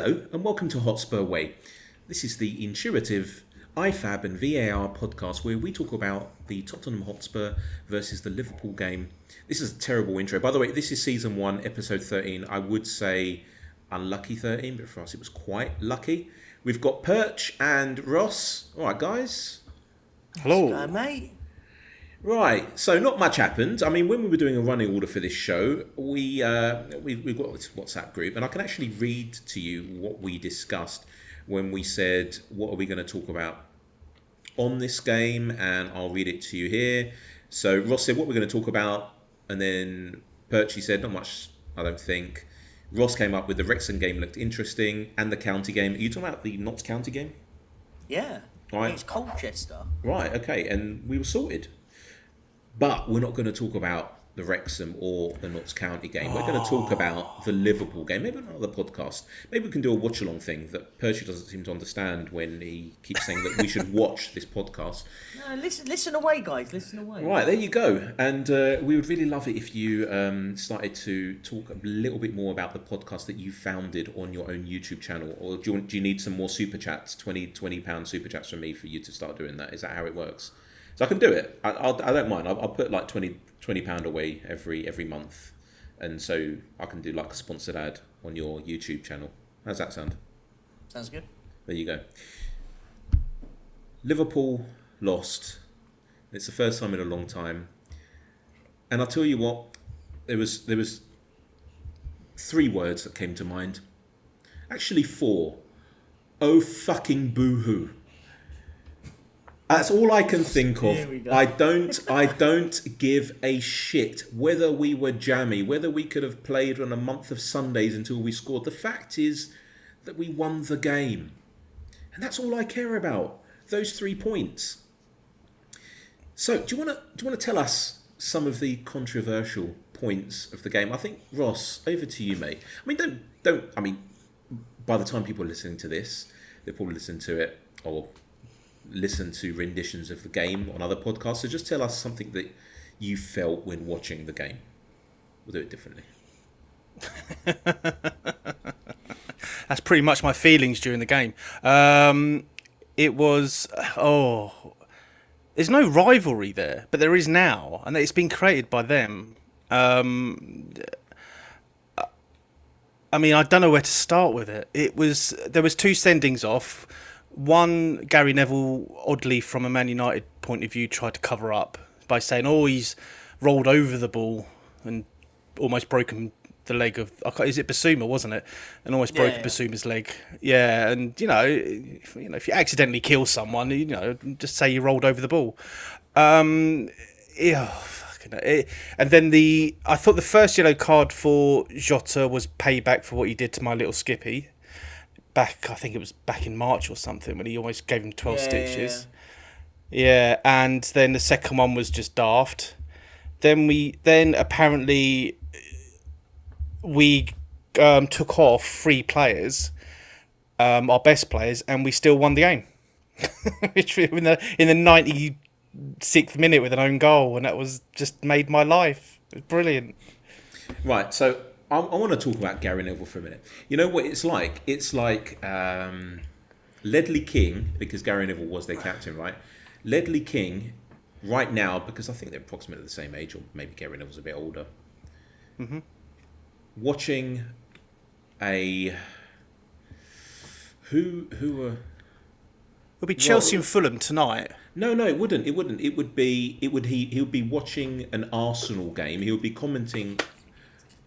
Hello and welcome to Hotspur Way. This is the intuitive IFAB and VAR podcast where we talk about the Tottenham Hotspur versus the Liverpool game. This is a terrible intro. By the way, this is season 1, episode 13. I would say unlucky 13, but for us it was quite lucky. We've got Perch and Ross. All right, guys. Hello. Go, mate. Right, so not much happened. I mean, when we were doing a running order for this show, we've got this WhatsApp group, and I can actually read to you what we discussed when we said, what are we going to talk about on this game, and I'll read it to you here. So Ross said, what we're going to talk about, and then Perchy said, not much, I don't think. Ross came up with the Wrexham game looked interesting, and the county game. Are you talking about the Notts County game? Yeah. Right. It's Colchester. Right, okay, and we were sorted. But we're not going to talk about the Wrexham or the Notts County game. We're going to talk about the Liverpool game. Maybe another podcast. Maybe we can do a watch-along thing that Percy doesn't seem to understand when he keeps saying that we should watch this podcast. No, listen away, guys. Listen away. Right, there you go. And we would really love it if you started to talk a little bit more about the podcast that you founded on your own YouTube channel. Or do you need some more super chats, £20 super chats from me for you to start doing that? Is that how it works? So I can do it. I don't mind. I'll put like £20 away every month, and so I can do like a sponsored ad on your YouTube channel. How's that sound? Sounds good. There you go. Liverpool lost. It's the first time in a long time, and I'll tell you what. There was 3 words that came to mind. Actually 4. Oh fucking boo-hoo. That's all I can think of. I don't give a shit whether we were jammy, whether we could have played on a month of Sundays until we scored. The fact is that we won the game. And that's all I care about. Those 3 points. So, do you want to tell us some of the controversial points of the game? I think, Ross, over to you, mate. I mean, don't by the time people are listening to this, they'll probably listen to it or listen to renditions of the game on other podcasts. So just tell us something that you felt when watching the game. We'll do it differently. That's pretty much my feelings during the game. It was, there's no rivalry there, but there is now, and it's been created by them. I mean, I don't know where to start with it. There was 2 sendings off. One, Gary Neville, oddly from a Man United point of view, tried to cover up by saying, he's rolled over the ball and almost broken the leg of... Is it Basuma, wasn't it? And almost broke Basuma's leg. Yeah, and, if you accidentally kill someone, just say you rolled over the ball. And then I thought the first yellow card for Jota was payback for what he did to my little Skippy. I think it was back in March or something when he almost gave him 12 stitches. Yeah, and then the second one was just daft. Then apparently we took off 3 players, our best players, and we still won the game. Which in the 96th minute with an own goal, and that was just made my life. It was brilliant. Right, so I want to talk about Gary Neville for a minute. You know what it's like? It's like Ledley King, because Gary Neville was their captain, right? Ledley King, right now, because I think they're approximately the same age, or maybe Gary Neville's a bit older. Mm-hmm. Watching who It'll be Chelsea and Fulham tonight. No, it wouldn't. He would be watching an Arsenal game. He would be commenting.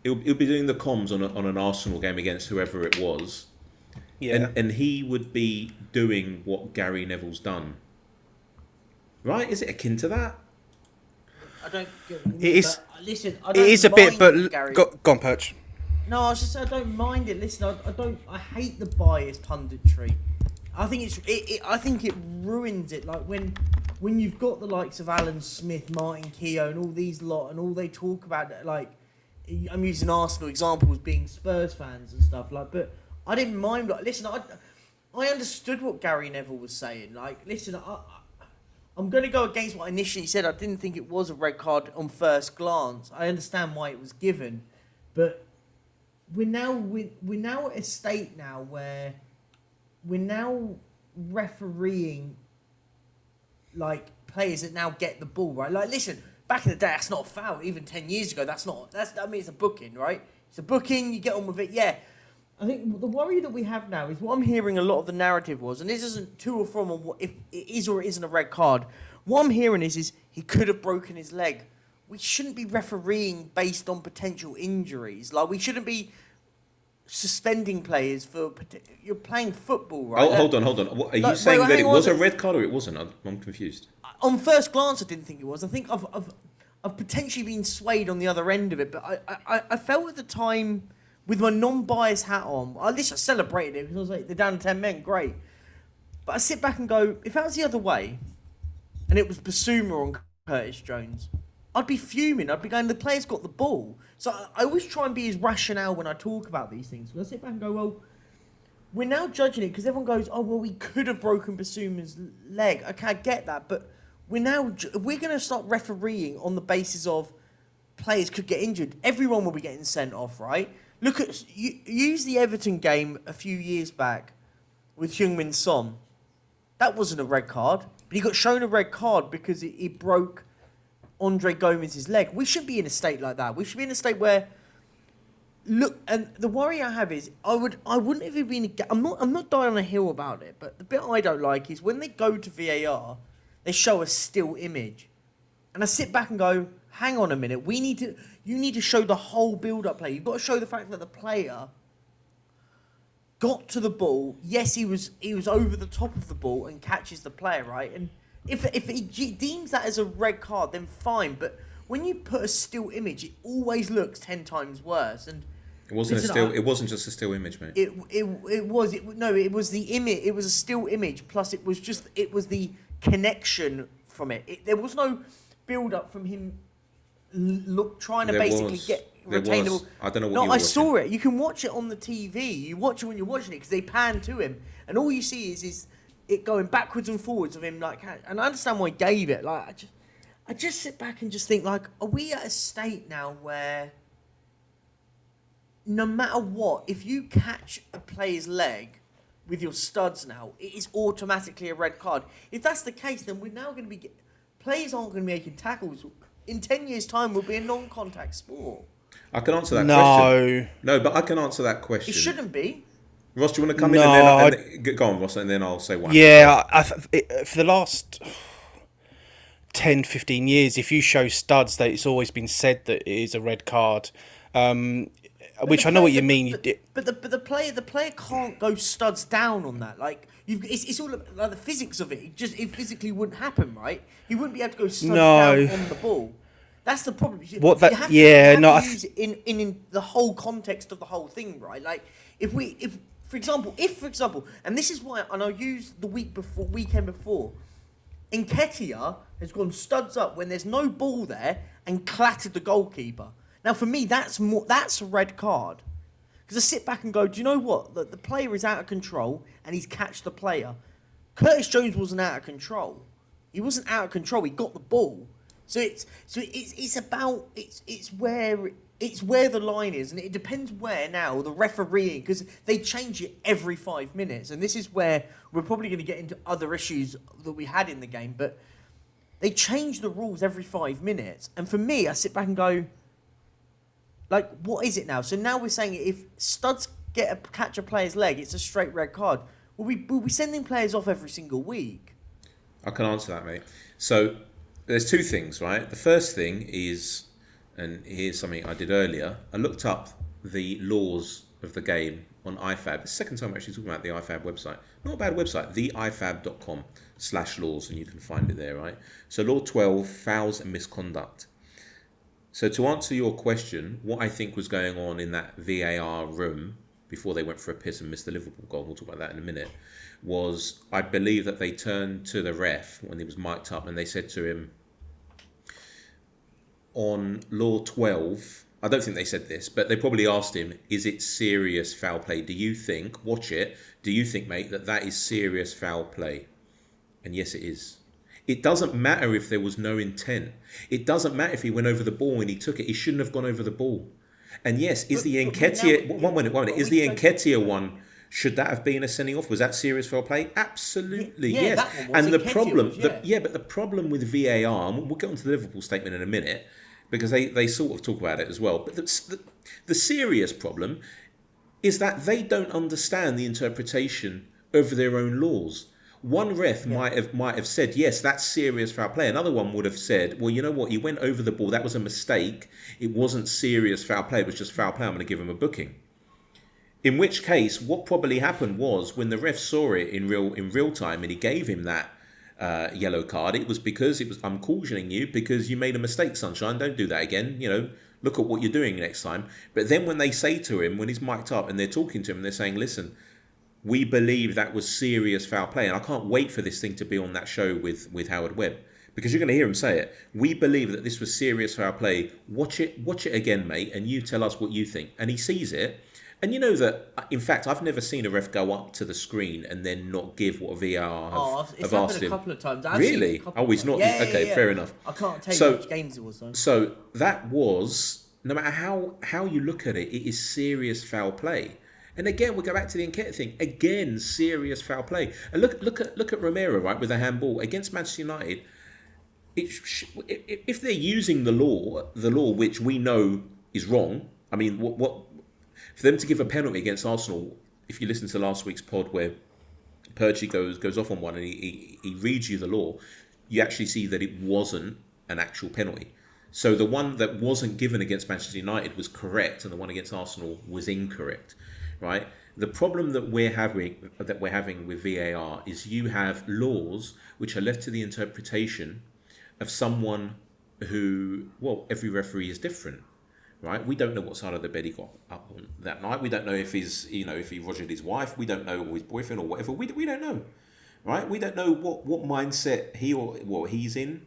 He'll be doing the comms on an Arsenal game against whoever it was. Yeah. And he would be doing what Gary Neville's done. Right? Is it akin to that? I don't get it. Is. Listen, I don't. It is a bit, but Gary. Go on, Perch. No, I was just. I don't mind it. Listen, I hate the biased punditry. I think I think it ruins it. Like when you've got the likes of Alan Smith, Martin Keown, and all these lot, and all they talk about, like, I'm using Arsenal examples being Spurs fans and stuff, like, but I didn't mind. Like, listen, I understood what Gary Neville was saying. Like, listen, I'm going to go against what I initially said. I didn't think it was a red card on first glance. I understand why it was given, but we're now at a state now where we're now refereeing like players that now get the ball, right? Like, listen, back in the day, that's not a foul. Even 10 years ago, I mean, it's a booking, right? It's a booking. You get on with it, yeah. I think the worry that we have now is what I'm hearing a lot of the narrative was, and this isn't to or from on what if it is or it isn't a red card. What I'm hearing is he could have broken his leg. We shouldn't be refereeing based on potential injuries. Like, we shouldn't be suspending players for you're playing football, right? Oh, hold on. What, are you saying that it was a red card or it wasn't? I'm confused. On first glance, I didn't think it was. I think I've potentially been swayed on the other end of it, but I felt at the time with my non-biased hat on, at least I celebrated it because I was like, they're down to 10 men, great. But I sit back and go, if that was the other way, and it was Basuma on Curtis Jones, I'd be fuming. I'd be going, the player's got the ball. So I always try and be as rationale when I talk about these things. Because I sit back and go, well, we're now judging it because everyone goes, oh, well, we could have broken Basuma's leg. Okay, I get that. But we're going to start refereeing on the basis of players could get injured. Everyone will be getting sent off, right? Look at, use the Everton game a few years back with Heung-min Son. That wasn't a red card. But he got shown a red card because he broke Andre Gomez's leg. We shouldn't be in a state like that. We should be in a state where, look, and the worry I have is I wouldn't have been. I'm not dying on a hill about it, but the bit I don't like is when they go to VAR, they show a still image, and I sit back and go, hang on a minute, you need to show the whole build-up play. You've got to show the fact that the player got to the ball. Yes, he was over the top of the ball and catches the player, right? And if he deems that as a red card, then fine. But when you put a still image, it always looks 10 times worse. And it wasn't just a still image, mate. It was the image. It was a still image. Plus, it was the connection from it. There was no build up from him. Trying to retain the ball. I don't know what. No, I saw it. You can watch it on the TV. You watch it when you're watching it because they pan to him, and all you see is it going backwards and forwards of him. Like, and I understand why he gave it. Like, I just sit back and just think, like, are we at a state now where no matter what, if you catch a player's leg with your studs now, it is automatically a red card. If that's the case, then we're now going to be players aren't going to be making tackles. In 10 years' time, will be a non-contact sport. I can answer that question. No, but I can answer that question. It shouldn't be. Ross, do you want to come in and then go on, Ross, and then I'll say one. Yeah, for the last 10, 15 years, if you show studs, that it's always been said that it is a red card. Which I know what you mean. But the player can't go studs down on that. Like, it's all like the physics of it. It physically wouldn't happen, right? He wouldn't be able to go studs down on the ball. That's the problem. You have to use it in the whole context of the whole thing, right? Like, if for example, and this is why, and I used the weekend before, Nketiah has gone studs up when there's no ball there and clattered the goalkeeper. Now, for me, that's a red card. Because I sit back and go, do you know what? The player is out of control and he's catched the player. Curtis Jones wasn't out of control. He wasn't out of control. He got the ball. So it's where the line is, and it depends where now the refereeing, because they change it every 5 minutes, and this is where we're probably going to get into other issues that we had in the game. But they change the rules every 5 minutes, and for me, I sit back and go, like, what is it now? So now we're saying if studs catch a player's leg, it's a straight red card. Will we sending players off every single week? I can answer that, mate. So there's two things, right? The first thing is, and here's something I did earlier, I looked up the laws of the game on IFAB. It's the second time I'm actually talking about the IFAB website. Not a bad website, theifab.com/laws, and you can find it there, right? So Law 12, fouls and misconduct. So to answer your question, what I think was going on in that VAR room before they went for a piss and missed the Liverpool goal, we'll talk about that in a minute, was I believe that they turned to the ref when he was mic'd up and they said to him, on Law 12, I don't think they said this, but they probably asked him, is it serious foul play? Do you think, watch it, do you think, mate, that is serious foul play? And yes, it is. It doesn't matter if there was no intent. It doesn't matter if he went over the ball and he took it. He shouldn't have gone over the ball. And yes, is the but Nketiah... now- One minute. but Is we the don't- Nketiah one... Should that have been a sending off? Was that serious foul play? Absolutely, Yeah, yes. that one was. And the Nketiah problem, was, yeah. but the problem with VAR, and we'll get onto the Liverpool statement in a minute, because they sort of talk about it as well. But the serious problem is that they don't understand the interpretation of their own laws. One ref might have said, yes, that's serious foul play. Another one would have said, well, you know what? He went over the ball. That was a mistake. It wasn't serious foul play. It was just foul play. I'm going to give him a booking. In which case, what probably happened was when the ref saw it in real time and he gave him that yellow card, it was because I'm cautioning you because you made a mistake, Sunshine. Don't do that again. Look at what you're doing next time. But then when they say to him, when he's mic'd up and they're talking to him, they're saying, listen, we believe that was serious foul play. And I can't wait for this thing to be on that show with Howard Webb. Because you're going to hear him say it. We believe that this was serious foul play. Watch it again, mate, and you tell us what you think. And he sees it. And you know that, in fact, I've never seen a ref go up to the screen and then not give what VAR have asked him. A couple of times. Really? He's not. Yeah, okay, yeah. fair enough. I can't tell you which games it was though. So that was, no matter how you look at it, it is serious foul play. And again, we'll go back to the Nketiah thing. Again, serious foul play. And look at Romero, right, with a handball against Manchester United. If they're using the law which we know is wrong. I mean, what for them to give a penalty against Arsenal? If you listen to last week's pod where Perchy goes off on one and he reads you the law, you actually see that it wasn't an actual penalty. So the one that wasn't given against Manchester United was correct, and the one against Arsenal was incorrect, right? The problem that we're having with VAR is you have laws which are left to the interpretation of someone who, well, every referee is different, right? We don't know what side of the bed he got up on that night. We don't know if if he rogered his wife. We don't know, or his boyfriend or whatever. We don't know, right? We don't know what mindset he's in.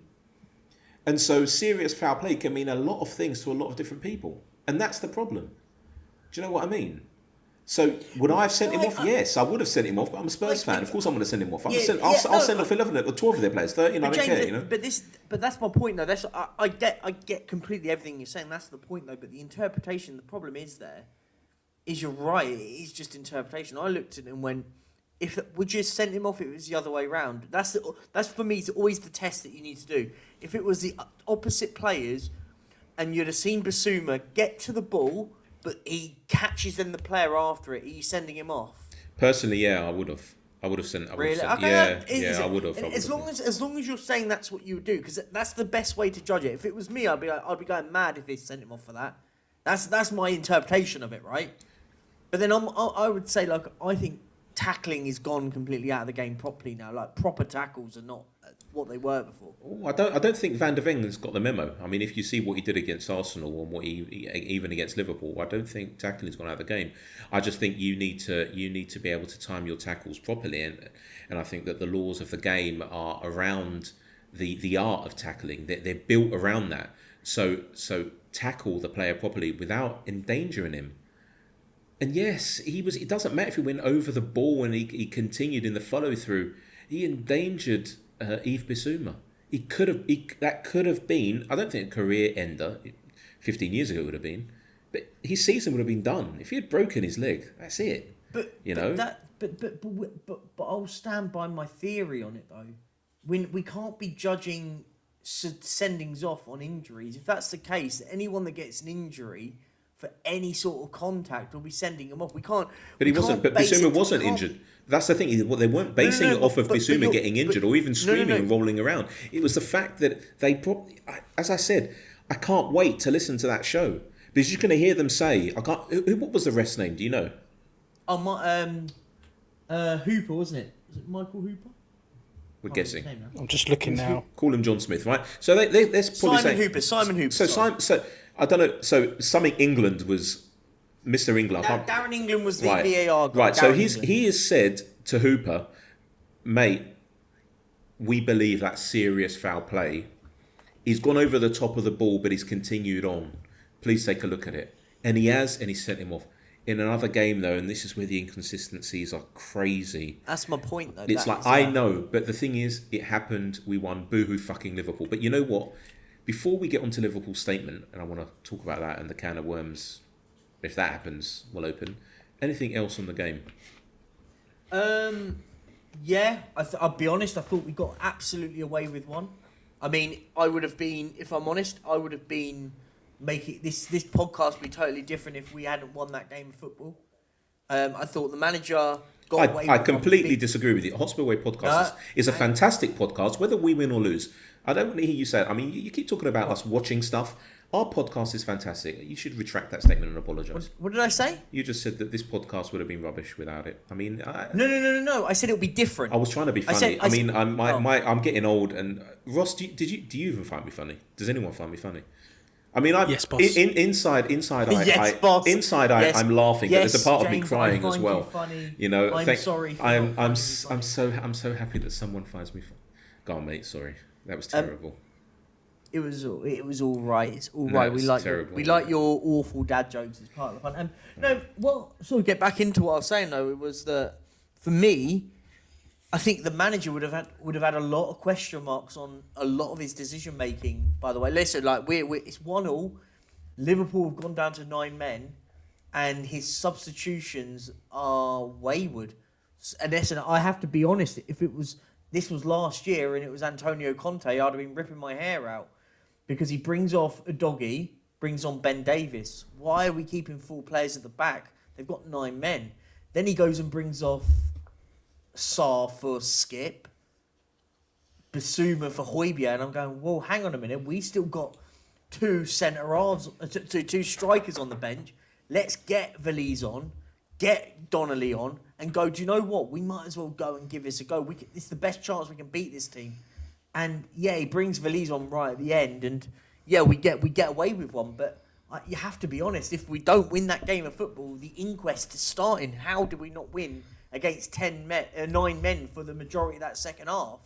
And so serious foul play can mean a lot of things to a lot of different people. And that's the problem. Do you know what I mean? So would I have sent him off? Yes, I would have sent him off, but I'm a Spurs fan. Of course I'm going to send him off. I'll send off 11 or 12 of their players, 13, I don't care, But that's my point though. I get completely everything you're saying. That's the point though. But the interpretation, the problem is you're right. It is just interpretation. I looked at it and went, would you have sent him off if it was the other way round? That's for me, it's always the test that you need to do. If it was the opposite players and you'd have seen Basuma get to the ball, but he catches then the player after it, are you sending him off? Personally, yeah, I would have. Really? Okay, I would have. As long as you're saying that's what you would do, because that's the best way to judge it. If it was me, I'd be going mad if they sent him off for that. That's my interpretation of it, right? But then I would say, like, I think tackling is gone completely out of the game properly now. Like, proper tackles are not what they were before. I don't think Van der Vengen's got the memo. I mean, if you see what he did against Arsenal and what he even against Liverpool, I don't think tackling's gone out of the game. I just think you need to be able to time your tackles properly, and I think that the laws of the game are around the art of tackling. They're built around that. So tackle the player properly without endangering him. And yes, it doesn't matter if he went over the ball and he continued in the follow through. He endangered Yves Bissouma. That could have been, I don't think a career ender, 15 years ago it would have been, but his season would have been done. If he had broken his leg, that's it. But I'll stand by my theory on it though. We can't be judging sendings off on injuries. If that's the case, anyone that gets an injury for any sort of contact will be sending him off. We can't. But he wasn't. But Bissouma wasn't injured. That's the thing. They weren't basing it off of Bissouma getting injured or even screaming and rolling around. It was the fact that they probably, as I said, I can't wait to listen to that show because you're going to hear them say, "I can't." What was the ref's name? Do you know? Hooper, wasn't it? Was it Michael Hooper? We're guessing. I'm just looking now. Call him John Smith, right? So let's probably Simon Hooper. So I don't know. So something England was Mr. England. Darren England was the VAR guy. Right. So he has said to Hooper, mate, we believe that's serious foul play. He's gone over the top of the ball, but he's continued on. Please take a look at it. And he has, and he sent him off. In another game, though, and this is where the inconsistencies are crazy. That's my point, though. It's like, I know, but the thing is, it happened, we won, boohoo fucking Liverpool. But you know what? Before we get onto Liverpool's statement, and I want to talk about that and the can of worms If that happens, we'll open. Anything else on the game? Yeah, I'll be honest. I thought we got absolutely away with one. I mean, I would have been, if I'm honest, I would have been making this podcast be totally different if we hadn't won that game of football. I thought the manager got away with I completely disagree with you. Hotspur Way podcast is a fantastic podcast, whether we win or lose. I don't want to hear you say it. I mean, you keep talking about us watching stuff. Our podcast is fantastic. You should retract that statement and apologise. What did I say? You just said that this podcast would have been rubbish without it. I mean, No. I said it would be different. I was trying to be funny. I'm getting old. And Ross, do you even find me funny? Does anyone find me funny? I mean, yes, boss. Inside, yes, boss. Yes, I'm laughing, but there's a part James, of me crying as well. You know, I'm sorry. I'm so happy that someone finds me funny. Go on, mate. Sorry, that was terrible. It was all right. It's all right. We like your awful dad jokes as part of the fun. Sort of get back into what I was saying though. It was that for me, I think the manager would have had a lot of question marks on a lot of his decision making. By the way, listen, like it's 1-1. Liverpool have gone down to 9 men, and his substitutions are wayward. And listen, I have to be honest. If this was last year and it was Antonio Conte, I'd have been ripping my hair out. Because he brings off a doggy, brings on Ben Davis. Why are we keeping 4 players at the back? They've got 9 men. Then he goes and brings off Sarr for Skip, Basuma for Højbjerg, and I'm going, well, hang on a minute. We still got 2 centre halves, 2 strikers on the bench. Let's get Valise on, get Donnelly on, and go. Do you know what? We might as well go and give this a go. It's the best chance we can beat this team. And yeah, he brings Valise on right at the end, and yeah, we get away with one. But you have to be honest. If we don't win that game of football, the inquest is starting. How do we not win against 9 men for the majority of that second half?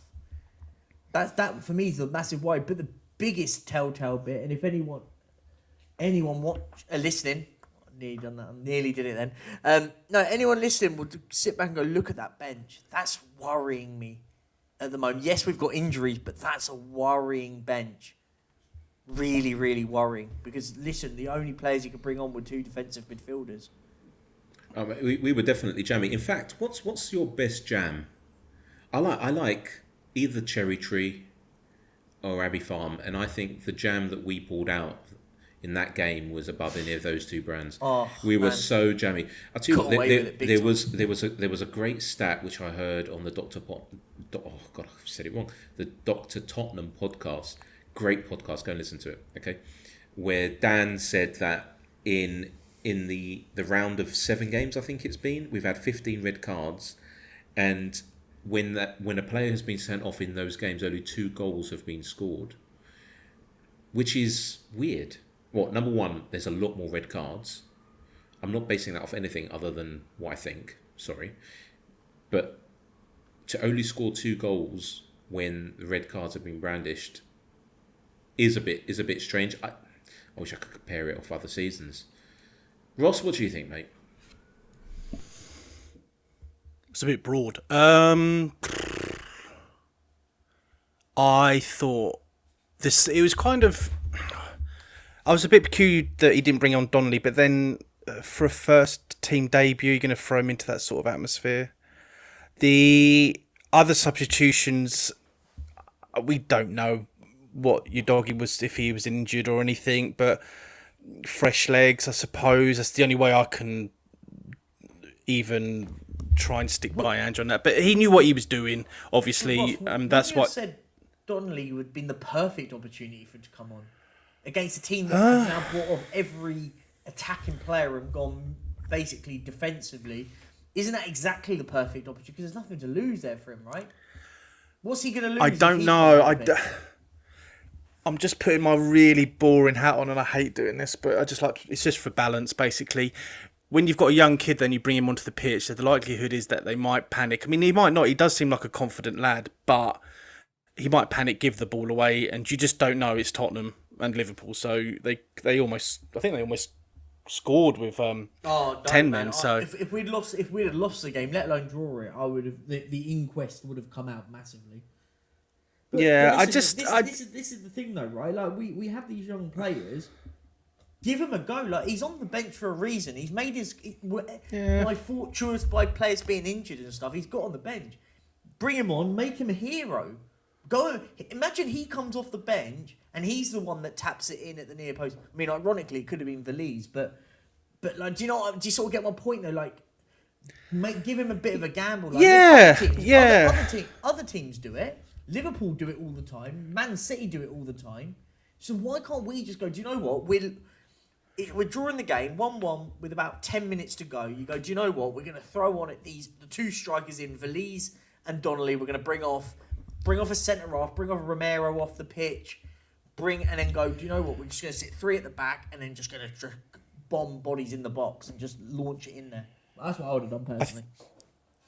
That for me is the massive worry. But the biggest telltale bit, and if anyone listening, I nearly done that. I nearly did it then. Anyone listening would sit back and go, look at that bench. That's worrying me. At the moment, yes, we've got injuries, but that's a worrying bench. Really, really worrying. Because listen, the only players you could bring on were 2 defensive midfielders. We were definitely jamming. In fact, what's your best jam? I like either Cherry Tree or Abbey Farm, and I think the jam that we pulled out in that game was above any of those 2 brands. We were so jammy. I tell you what, there was a great stat which I heard on the I've said it wrong. The Dr. Tottenham podcast, great podcast. Go and listen to it. Okay, where Dan said that in the round of 7 games, I think it's been, we've had 15 red cards, and when a player has been sent off in those games, only 2 goals have been scored, which is weird. Well, number one, there's a lot more red cards. I'm not basing that off anything other than what I think. Sorry. But to only score 2 goals when the red cards have been brandished is a bit strange. I wish I could compare it off other seasons. Ross, what do you think, mate? It's a bit broad. I thought it was kind of... I was a bit peculiar that he didn't bring on Donnelly, but then for a first team debut, you're going to throw him into that sort of atmosphere. The other substitutions, we don't know what Udogie was, if he was injured or anything, but fresh legs, I suppose. That's the only way I can even try and stick by Andrew on that. But he knew what he was doing, obviously. That's what... said Donnelly would have been the perfect opportunity for him to come on. Against a team that has now brought off every attacking player and gone basically defensively. Isn't that exactly the perfect opportunity? Because there's nothing to lose there for him, right? What's he going to lose? I don't know. I'm just putting my really boring hat on, and I hate doing this, but it's just for balance, basically. When you've got a young kid, then you bring him onto the pitch, so the likelihood is that they might panic. I mean, he might not. He does seem like a confident lad, but he might panic, give the ball away, and you just don't know. It's Tottenham and Liverpool, so they almost scored with 10 men. So if we'd had lost the game, let alone draw it, I would have the inquest would have come out massively. But, yeah, this is the thing though, right? Like we have these young players, Give him a go. Like, he's on the bench for a reason. He's made by fortunes, by players being injured and stuff. He's got on the bench. Bring him on. Make him a hero. Imagine he comes off the bench and he's the one that taps it in at the near post. I mean, ironically, it could have been Valise, but like, do you sort of get my point though? Like, give him a bit of a gamble. Like, other teams do it. Liverpool do it all the time. Man City do it all the time. So why can't we just go? Do you know what? We're drawing the game 1-1 with about 10 minutes to go. You go, do you know what? We're going to throw on it the two strikers in Valise and Donnelly. We're going to bring off a centre half, bring off Romero off the pitch, and then go, do you know what? We're just going to sit three at the back and then just going to bomb bodies in the box and just launch it in there. That's what I would have done personally.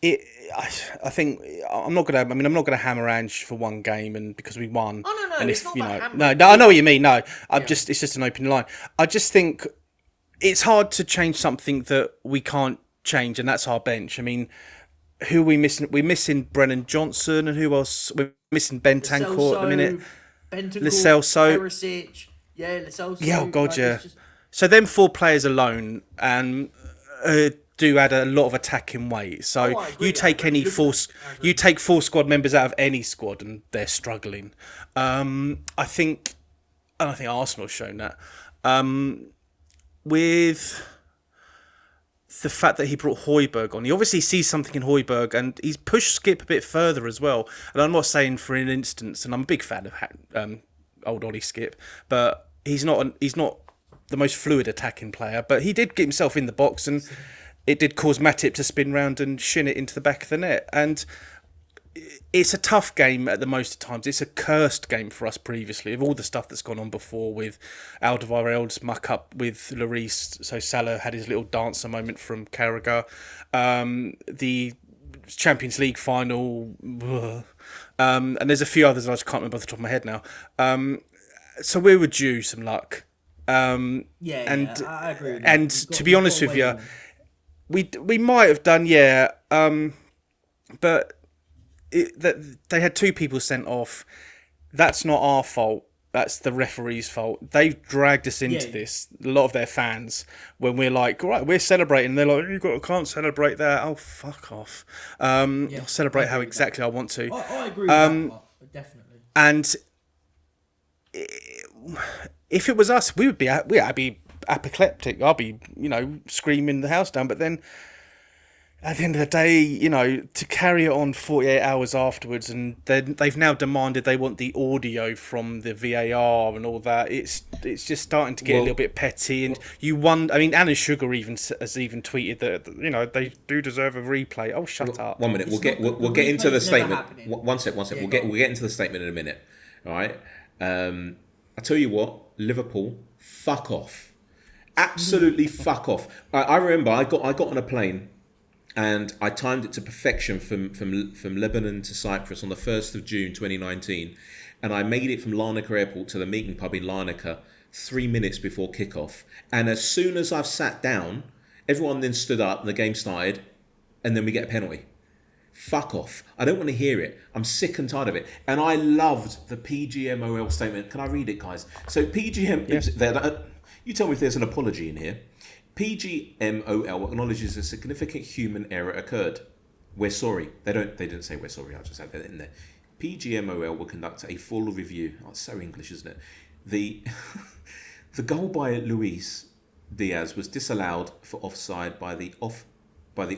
I think I'm not gonna hammer Ange for one game and because we won. Oh no, and it's not about hammering. No, I know what you mean. No, it's just an open line. I just think it's hard to change something that we can't change, and that's our bench. I mean, who are we missing? We're missing Brennan Johnson, and who else? We're missing Bentancur at the minute. Lo Celso, Perisic, Lo Celso. Yeah, oh God, yeah. So them 4 players alone do add a lot of attacking weight. So you take you take 4 squad members out of any squad and they're struggling. I think Arsenal's shown that. With the fact that he brought Højbjerg on, he obviously sees something in Højbjerg and he's pushed Skip a bit further as well. And I'm not saying for an instance, and I'm a big fan of old Ollie Skip, but he's not the most fluid attacking player. But he did get himself in the box and it did cause Matip to spin round and shin it into the back of the net. And it's a tough game at the most of times. It's a cursed game for us previously, of all the stuff that's gone on before with Alderweireld's muck up with Lloris. So Salah had his little dancer moment from Carragher. The Champions League final. And there's a few others I just can't remember off the top of my head now. So we were due some luck. I agree with that. And to be honest with you, we might have done, but they had 2 people sent off. That's not our fault. That's the referee's fault. They've dragged us into this, a lot of their fans, when we're like, right, we're celebrating. They're like, can't celebrate that. Oh, fuck off. I'll celebrate how exactly I want to. I agree with that, definitely. And if it was us, we'd be apoplectic. I'll be, screaming the house down. But then at the end of the day, to carry it on 48 hours afterwards, and they've now demanded they want the audio from the VAR and all that. It's just starting to get a little bit petty. And you wonder. I mean, Anna Sugar has even tweeted that they do deserve a replay. Oh, shut up. 1 minute. We'll get into the statement. One sec. We'll get into the statement in a minute. All right. I tell you what, Liverpool, fuck off. Absolutely fuck off. I remember I got on a plane and I timed it to perfection from Lebanon to Cyprus on the 1st of June 2019, and I made it from Larnaca Airport to the meeting pub in Larnaca 3 minutes before kickoff. And as soon as I've sat down, everyone then stood up and the game started, and then we get a penalty. Fuck off. I don't want to hear it. I'm sick and tired of it. And I loved the PGMOL statement. Can I read it, guys? So PGM... Yes. You tell me if there's an apology in here. PGMOL acknowledges a significant human error occurred. We're sorry. They didn't say we're sorry. I just had that in there. PGMOL will conduct a full review. Oh, it's so English, isn't it? The goal by Luis Diaz was disallowed for offside by the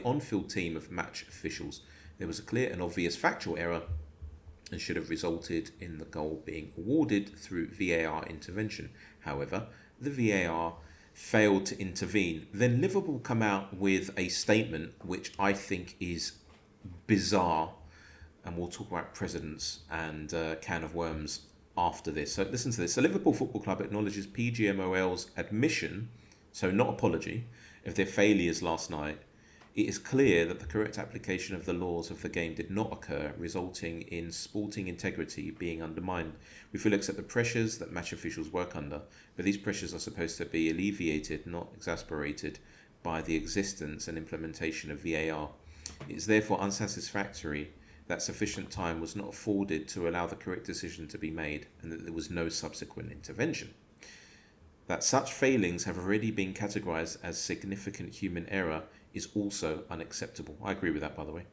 on-field team of match officials. There was a clear and obvious factual error and should have resulted in the goal being awarded through VAR intervention. However, the VAR failed to intervene. Then Liverpool come out with a statement which I think is bizarre, and we'll talk about precedents and can of worms after this. So listen to this. So Liverpool Football Club acknowledges PGMOL's admission, so not apology, of their failures last night. It is clear that the correct application of the laws of the game did not occur, resulting in sporting integrity being undermined. We fully accept the pressures that match officials work under, but these pressures are supposed to be alleviated, not exasperated, by the existence and implementation of VAR. It is therefore unsatisfactory that sufficient time was not afforded to allow the correct decision to be made, and that there was no subsequent intervention. that such failings have already been categorized as significant human error is also unacceptable. I agree with that, by the way.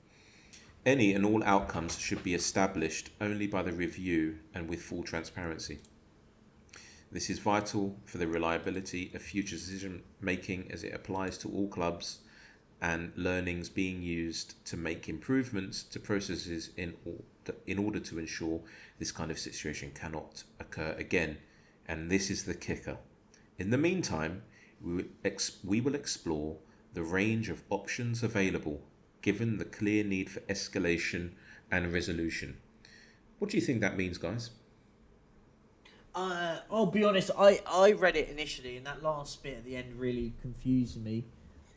Any and all outcomes should be established only by the review and with full transparency. This is vital for the reliability of future decision making as it applies to all clubs and learnings being used to make improvements to processes in order to ensure this kind of situation cannot occur again. And this is the kicker. In the meantime, we will explore the range of options available given the clear need for escalation and resolution. What do you think that means, guys? I'll be honest, I read it initially and that last bit at the end really confused me.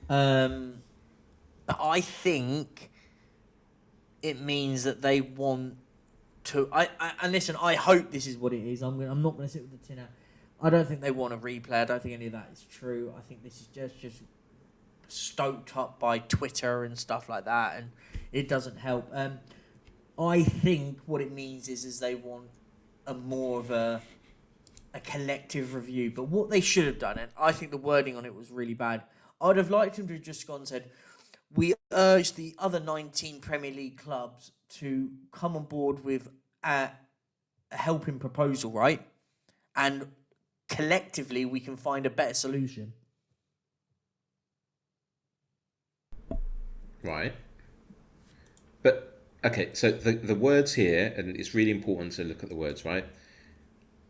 But I think it means that they want to. And listen, I hope this is what it is. I'm not going to sit with the tin out. I don't think they want a replay. I don't think any of that is true. I think this is just stoked up by Twitter and stuff like that, and it doesn't help. I think what it means is they want a more of a collective review. But what they should have done, and I think the wording on it was really bad. I'd have liked him to have just gone and said, we urge the other 19 Premier League clubs to come on board with a helping proposal, right? And collectively, we can find a better solution. Right. But, okay, so the words here, and it's really important to look at the words, right?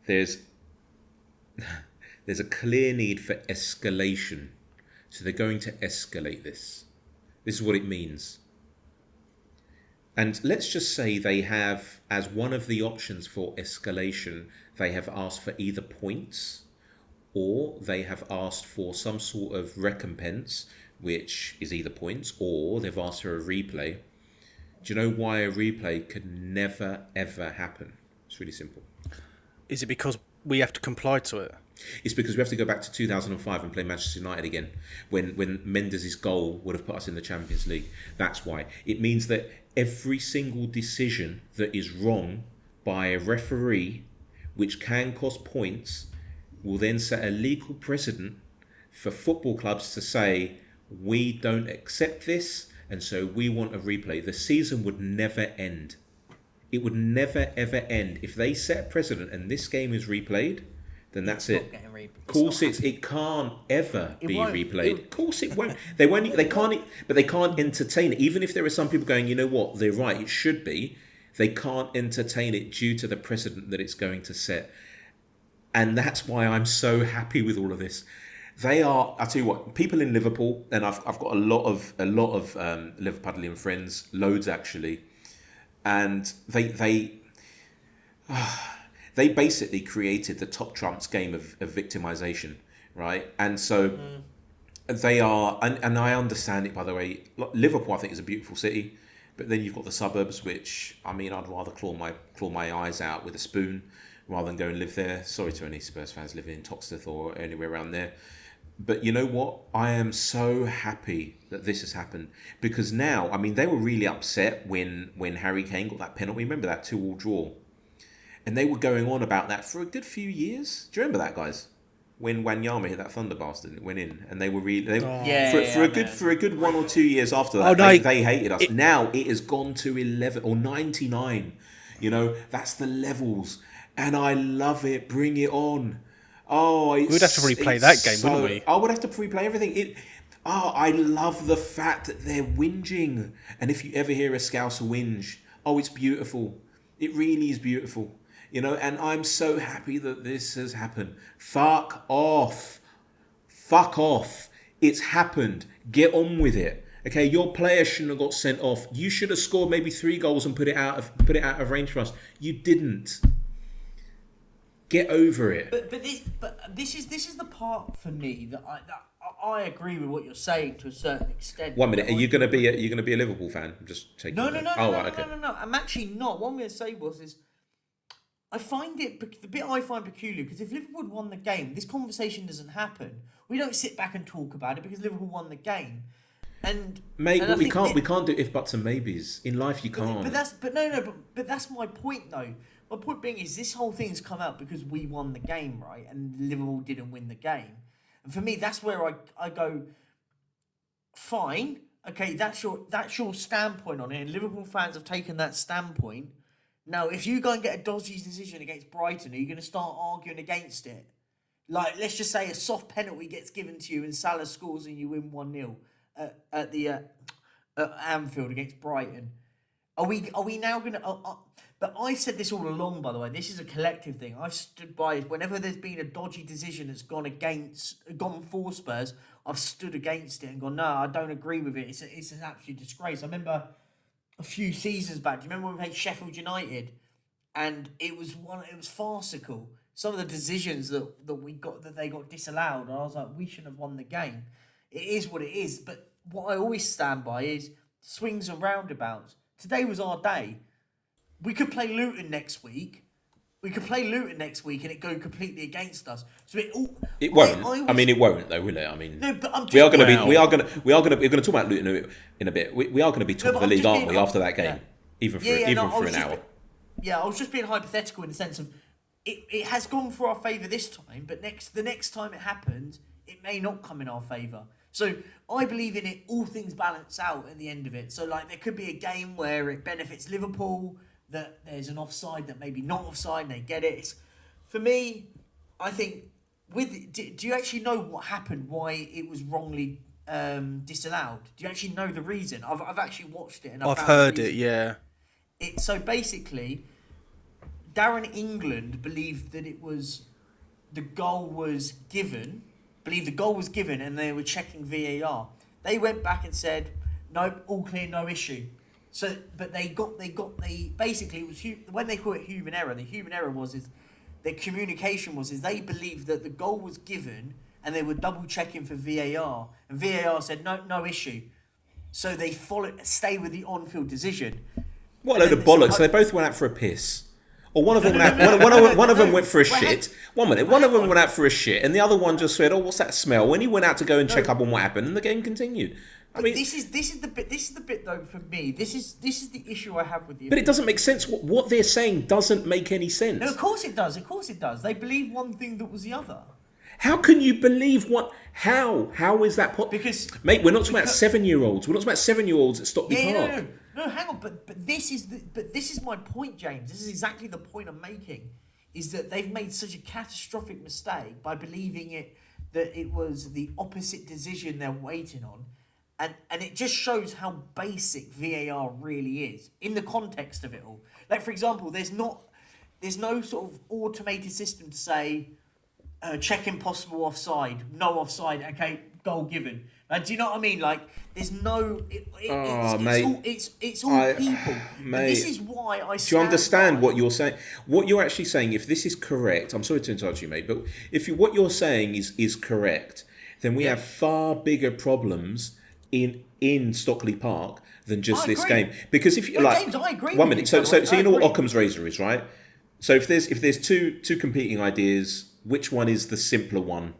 There's a clear need for escalation. So they're going to escalate this. This is what it means. And let's just say they have, as one of the options for escalation, they have asked for either points or they have asked for some sort of recompense, which is either points, or they've asked for a replay. Do you know why a replay could never, ever happen? It's really simple. Is it because we have to comply to it? It's because we have to go back to 2005 and play Manchester United again, when Mendes' goal would have put us in the Champions League. That's why. It means that every single decision that is wrong by a referee, which can cost points, will then set a legal precedent for football clubs to say, we don't accept this, and so we want a replay. The season would never end. It would never, ever end. If they set a precedent and this game is replayed, then that's it. Of course, it can't ever be replayed. Of course, it won't. They won't. They can't. But they can't entertain it. Even if there are some people going, you know what, they're right. It should be. They can't entertain it due to the precedent that it's going to set. And that's why I'm so happy with all of this. They are. I tell you what, people in Liverpool, and I've got a lot of Liverpudlian friends, loads actually, and they basically created the top trumps game of victimization, right? And so they are, and I understand it, by the way. Liverpool, I think, is a beautiful city, but then you've got the suburbs, which, I mean, I'd rather claw my eyes out with a spoon rather than go and live there. Sorry to any Spurs fans living in Toxteth or anywhere around there. But you know what? I am so happy that this has happened, because now, I mean, they were really upset when Harry Kane got that penalty. Remember that 2-2 draw? And they were going on about that for a good few years. Do you remember that, guys? When Wanyama hit that thunder bastard and it went in, and they were really for a good 1 or 2 years after that, they hated us. Now it has gone to 11 or 99. You know, that's the levels, and I love it. Bring it on. Oh, we'd have to replay that game, wouldn't we? I would have to replay everything. I love the fact that they're whinging, and if you ever hear a Scouser whinge, it's beautiful. It really is beautiful. You know, and I'm so happy that this has happened. Fuck off. It's happened. Get on with it. Okay, your player shouldn't have got sent off. You should have scored maybe 3 goals and put it out of range for us. You didn't. Get over it. But this is the part for me that I agree with what you're saying to a certain extent. 1 minute, are you going to be a Liverpool fan? I'm just taking. No. I'm actually not. What I'm going to say is, I find it the bit I find peculiar, because if Liverpool won the game, this conversation doesn't happen. We don't sit back and talk about it because Liverpool won the game. And we can't do if buts and maybes in life. You can't. But that's my point though. my point being is this whole thing's come out because we won the game, right? And Liverpool didn't win the game. And for me, that's where I go, fine, okay, that's your standpoint on it. And Liverpool fans have taken that standpoint. Now, if you go and get a dodgy decision against Brighton, are you going to start arguing against it? Like, let's just say a soft penalty gets given to you and Salah scores and you win 1-0 at Anfield against Brighton. Are we now going to... but I said this all along, by the way. This is a collective thing. I've stood by it. Whenever there's been a dodgy decision that's gone for Spurs, I've stood against it and gone, no, I don't agree with it. It's an absolute disgrace. I remember a few seasons back. Do you remember when we played Sheffield United? And it was farcical. Some of the decisions that they got disallowed, and I was like, we shouldn't have won the game. It is what it is. But what I always stand by is swings and roundabouts. Today was our day. We could play Luton next week. And it go completely against us. So it won't. I mean, it won't though, will it? I mean, no, but we're going to talk about Luton in a bit. We are going to be top of the league, aren't we? After that game, even for an hour. I was just being hypothetical in the sense of it has gone for our favour this time, but the next time it happens, it may not come in our favour. So I believe in it. All things balance out at the end of it. So like there could be a game where it benefits Liverpool, that there's an offside that maybe not offside, and they get it. For me, I think do you actually know what happened? Why it was wrongly disallowed? Do you actually know the reason? I've actually watched it and I've heard it. Yeah. So basically, Darren England believed that the goal was given, and they were checking VAR. They went back and said, nope, all clear, no issue. So, but basically, it was when they call it human error. The human error their communication was they believed that the goal was given and they were double checking for VAR, and VAR said no issue. So they stay with the on-field decision. What a load of bollocks! They both went out for a piss. Or one of them went for a shit. 1 minute. One of them went out for a shit, and the other one just said, "Oh, what's that smell?" When he went out to go and check up on what happened, and the game continued. I mean, this is the bit though for me. This is the issue I have with you. But it doesn't make sense. What they're saying doesn't make any sense. No, of course it does. They believe one thing that was the other. How can you believe what? How is that possible? Because mate, we're not talking about 7-year-olds. We're not talking about 7-year-olds at Stockley Park. No, hang on. But this is my point, James. This is exactly the point I'm making. Is that they've made such a catastrophic mistake by believing that it was the opposite decision they're waiting on. And it just shows how basic VAR really is in the context of it all. Like, for example, there's no sort of automated system to say, check impossible offside, no offside, okay, goal given. Do you know what I mean? Like, there's no... It's all people. Mate, this is why I... Do you understand what you're saying? What you're actually saying, if this is correct, I'm sorry to interrupt you, mate, but if what you're saying is correct, then we have far bigger problems in Stockley Park than just this game. Because if you James, I agree 1 minute. So you know what Occam's razor is, right? So if there's two competing ideas, which one is the simpler one?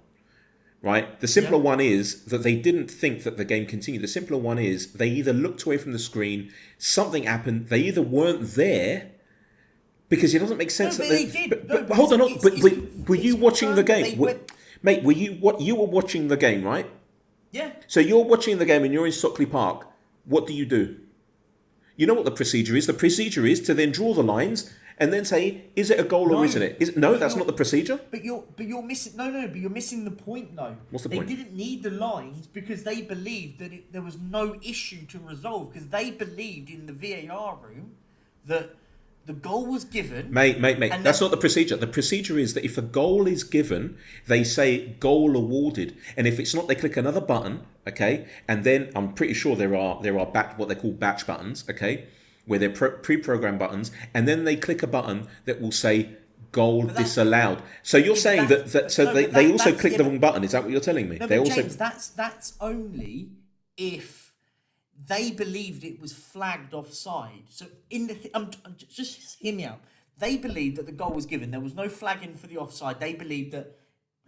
Right? The simpler one is that they didn't think that the game continued. The simpler one is they either looked away from the screen, something happened, they either weren't there, because it doesn't make sense that they did. But hold on, were you watching the game? Mate, you were watching the game, right? Yeah. So you're watching the game and you're in Stockley Park. What do? You know what the procedure is? The procedure is to then draw the lines and then say, is it a goal or isn't it? That's not the procedure. But you're missing. But you're missing the point though. What's the point? They didn't need the lines because they believed that there was no issue to resolve, because they believed in the VAR room that the goal was given. Mate, that's not the procedure. The procedure is that if a goal is given, they say goal awarded. And if it's not, they click another button, okay? And then I'm pretty sure there are what they call batch buttons, okay? Where they're pre-programmed buttons. And then they click a button that will say goal disallowed. So you're saying they also click the wrong button. Is that what you're telling me? No, they but also... James, that's only if they believed it was flagged offside. So just hear me out. They believed that the goal was given. There was no flagging for the offside. They believed that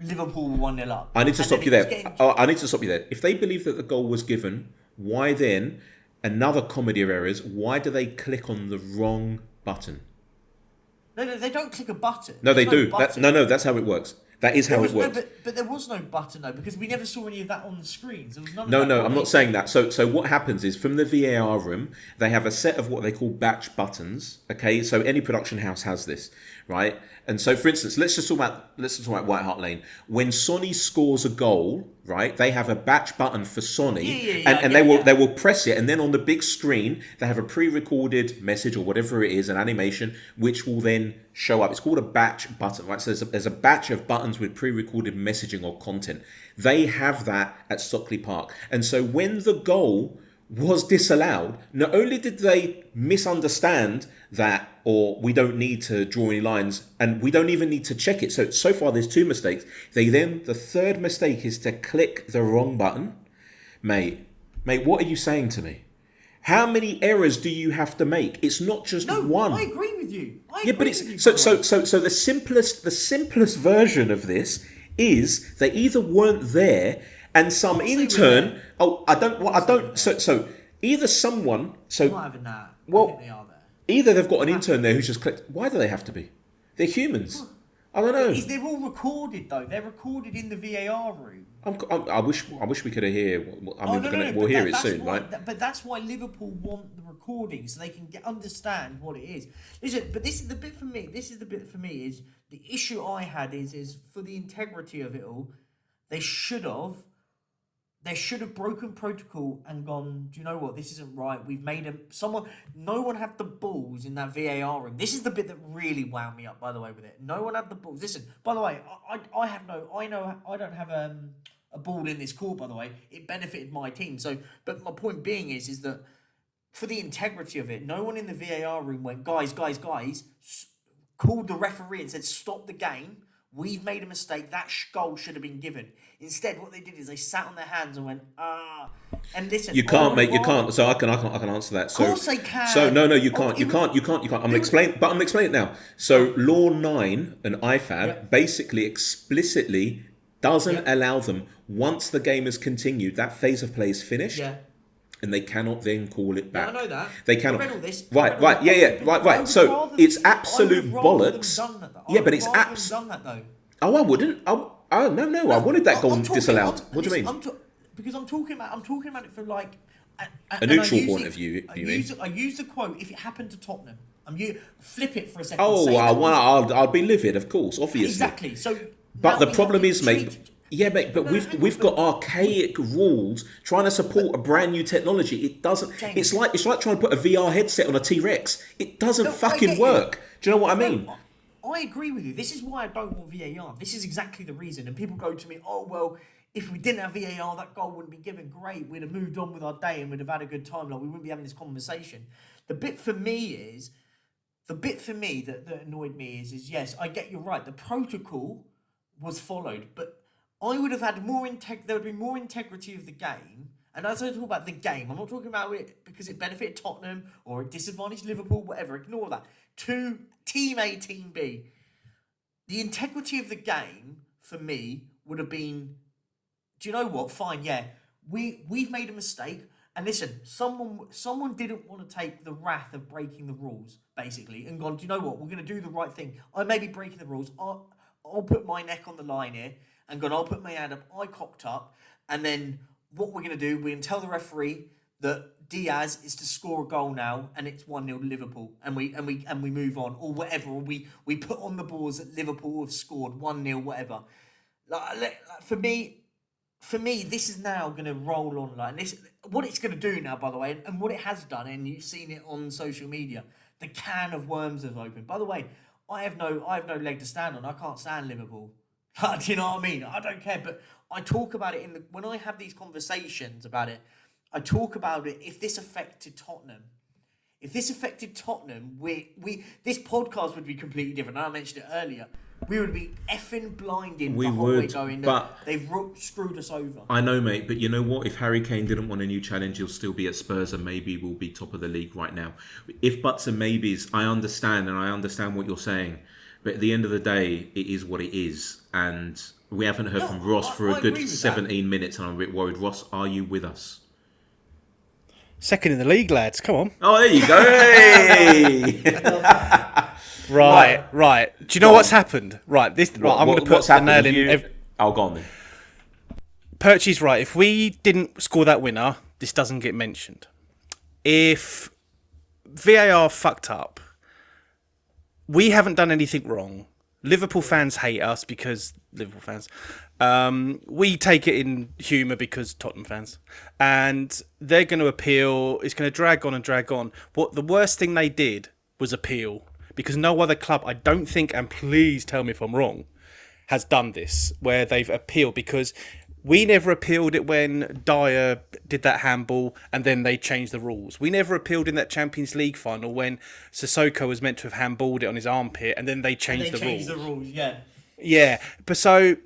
Liverpool were 1-0 up. I need to stop you there. If they believed that the goal was given, why then, another comedy of errors, why do they click on the wrong button? No, they don't click a button. No, they There's do. That's how it works. That is how it works. But there was no button though, because we never saw any of that on the screens. There was none of No, that. I'm not saying that. So what happens is from the VAR room, they have a set of what they call batch buttons. Okay, so any production house has this, right? And so, for instance, let's just talk about White Hart Lane. When Sonny scores a goal, right? They have a batch button for Sonny, and they will press it, and then on the big screen they have a pre-recorded message or whatever it is, an animation, which will then show up. It's called a batch button, right? So there's a batch of buttons with pre-recorded messaging or content. They have that at Stockley Park, and so when the goal was disallowed, not only did they misunderstand that, or we don't need to draw any lines, and we don't even need to check it. So far there's 2 mistakes. The third mistake is to click the wrong button. Mate, what are you saying to me? How many errors do you have to make? It's not just one. I agree with you. So the simplest version of this is they either weren't there, and some intern. So either someone. So I'm not having that. Well, I think they are there. Either they've got an intern there who's just clicked. Why do they have to be? They're humans. I don't know. They're all recorded though. They're recorded in the VAR room. I wish we could hear. We'll hear it soon, right? But that's why Liverpool want the recording, so they can understand what it is. Listen, but this is the bit for me. Is the issue I had is for the integrity of it all. They should have broken protocol and gone, do you know what, this isn't right. We've made no one had the balls in that VAR room. This is the bit that really wound me up, by the way, with it. No one had the balls. Listen, by the way, I don't have a ball in this call, by the way. It benefited my team. So, but my point being is that for the integrity of it, no one in the VAR room went, guys, called the referee and said, stop the game. We've made a mistake. That goal should have been given. Instead, what they did is they sat on their hands and went, And listen, you can't, mate. You can't. So I can answer that. So, of course they can. So no, you can't. You can't. I'm gonna explain it now. So Law 9 and IFAB basically explicitly doesn't allow them, once the game has continued, that phase of play is finished. Yeah. And they cannot then call it back. Yeah, I know that. They cannot. I read all this. Right. Right. So it's absolute bollocks. Yeah, but it's done that though. Oh, I wouldn't. No. I wanted that goal disallowed. What do you mean? Because I'm talking about it from like a neutral point of view. I use the quote. If it happened to Tottenham, flip it for a second. Oh, I'll be livid, of course, obviously. Exactly. So, but the problem is, mate. Yeah, mate, but we've got archaic rules trying to support a brand new technology. It doesn't. James, it's like trying to put a VR headset on a T-Rex. It doesn't fucking work. Do you know what I mean? I agree with you. This is why I don't want VAR. This is exactly the reason. And people go to me, oh well, if we didn't have VAR, that goal wouldn't be given. Great, we'd have moved on with our day and we'd have had a good time. Like we wouldn't be having this conversation. The bit for me that annoyed me is yes, I get you're right. The protocol was followed, but I would have had there would be more integrity of the game. And as I talk about the game, I'm not talking about it because it benefited Tottenham or it disadvantaged Liverpool, whatever. Ignore that. To Team A, Team B. The integrity of the game, for me, would have been, do you know what? Fine, yeah. We've made a mistake. And listen, someone didn't want to take the wrath of breaking the rules, basically, and gone, do you know what? We're going to do the right thing. I may be breaking the rules. I'll put my neck on the line here. And I'll put my hand up, I cocked up, and then what we're going to do, we're going to tell the referee that Diaz is to score a goal now, and it's 1-0 Liverpool, and we move on, or whatever, or we put on the boards that Liverpool have scored 1-0, whatever. For me, this is now going to roll on and this. What it's going to do now, by the way, and what it has done, and you've seen it on social media, the can of worms have opened. By the way, I have no leg to stand on. I can't stand Liverpool. Do you know what I mean? I don't care, but I talk about it when I have these conversations about it. I talk about it. If this affected Tottenham, this podcast would be completely different. I mentioned it earlier. We would be effing blinding the whole way going. But they've screwed us over. I know, mate. But you know what? If Harry Kane didn't want a new challenge, he'll still be at Spurs and maybe we'll be top of the league right now. If buts and maybes, I understand what you're saying. But at the end of the day, it is what it is. And we haven't heard from Ross for a good 17 minutes. And I'm a bit worried. Ross, are you with us? Second in the league, lads. Come on. Oh, there you go. Hey! Right. Do you know what's happened? Right, I'm going to put the nail in. I'll go on then. Perchy's right. If we didn't score that winner, this doesn't get mentioned. If VAR fucked up, we haven't done anything wrong. Liverpool fans hate us because Liverpool fans. We take it in humour because Tottenham fans. And they're going to appeal. It's going to drag on and drag on. What the worst thing they did was appeal. Because no other club, I don't think, and please tell me if I'm wrong, has done this, where they've appealed. Because we never appealed it when Dyer did that handball and then they changed the rules. We never appealed in that Champions League final when Sissoko was meant to have handballed it on his armpit and then they changed the rules. Yeah, but so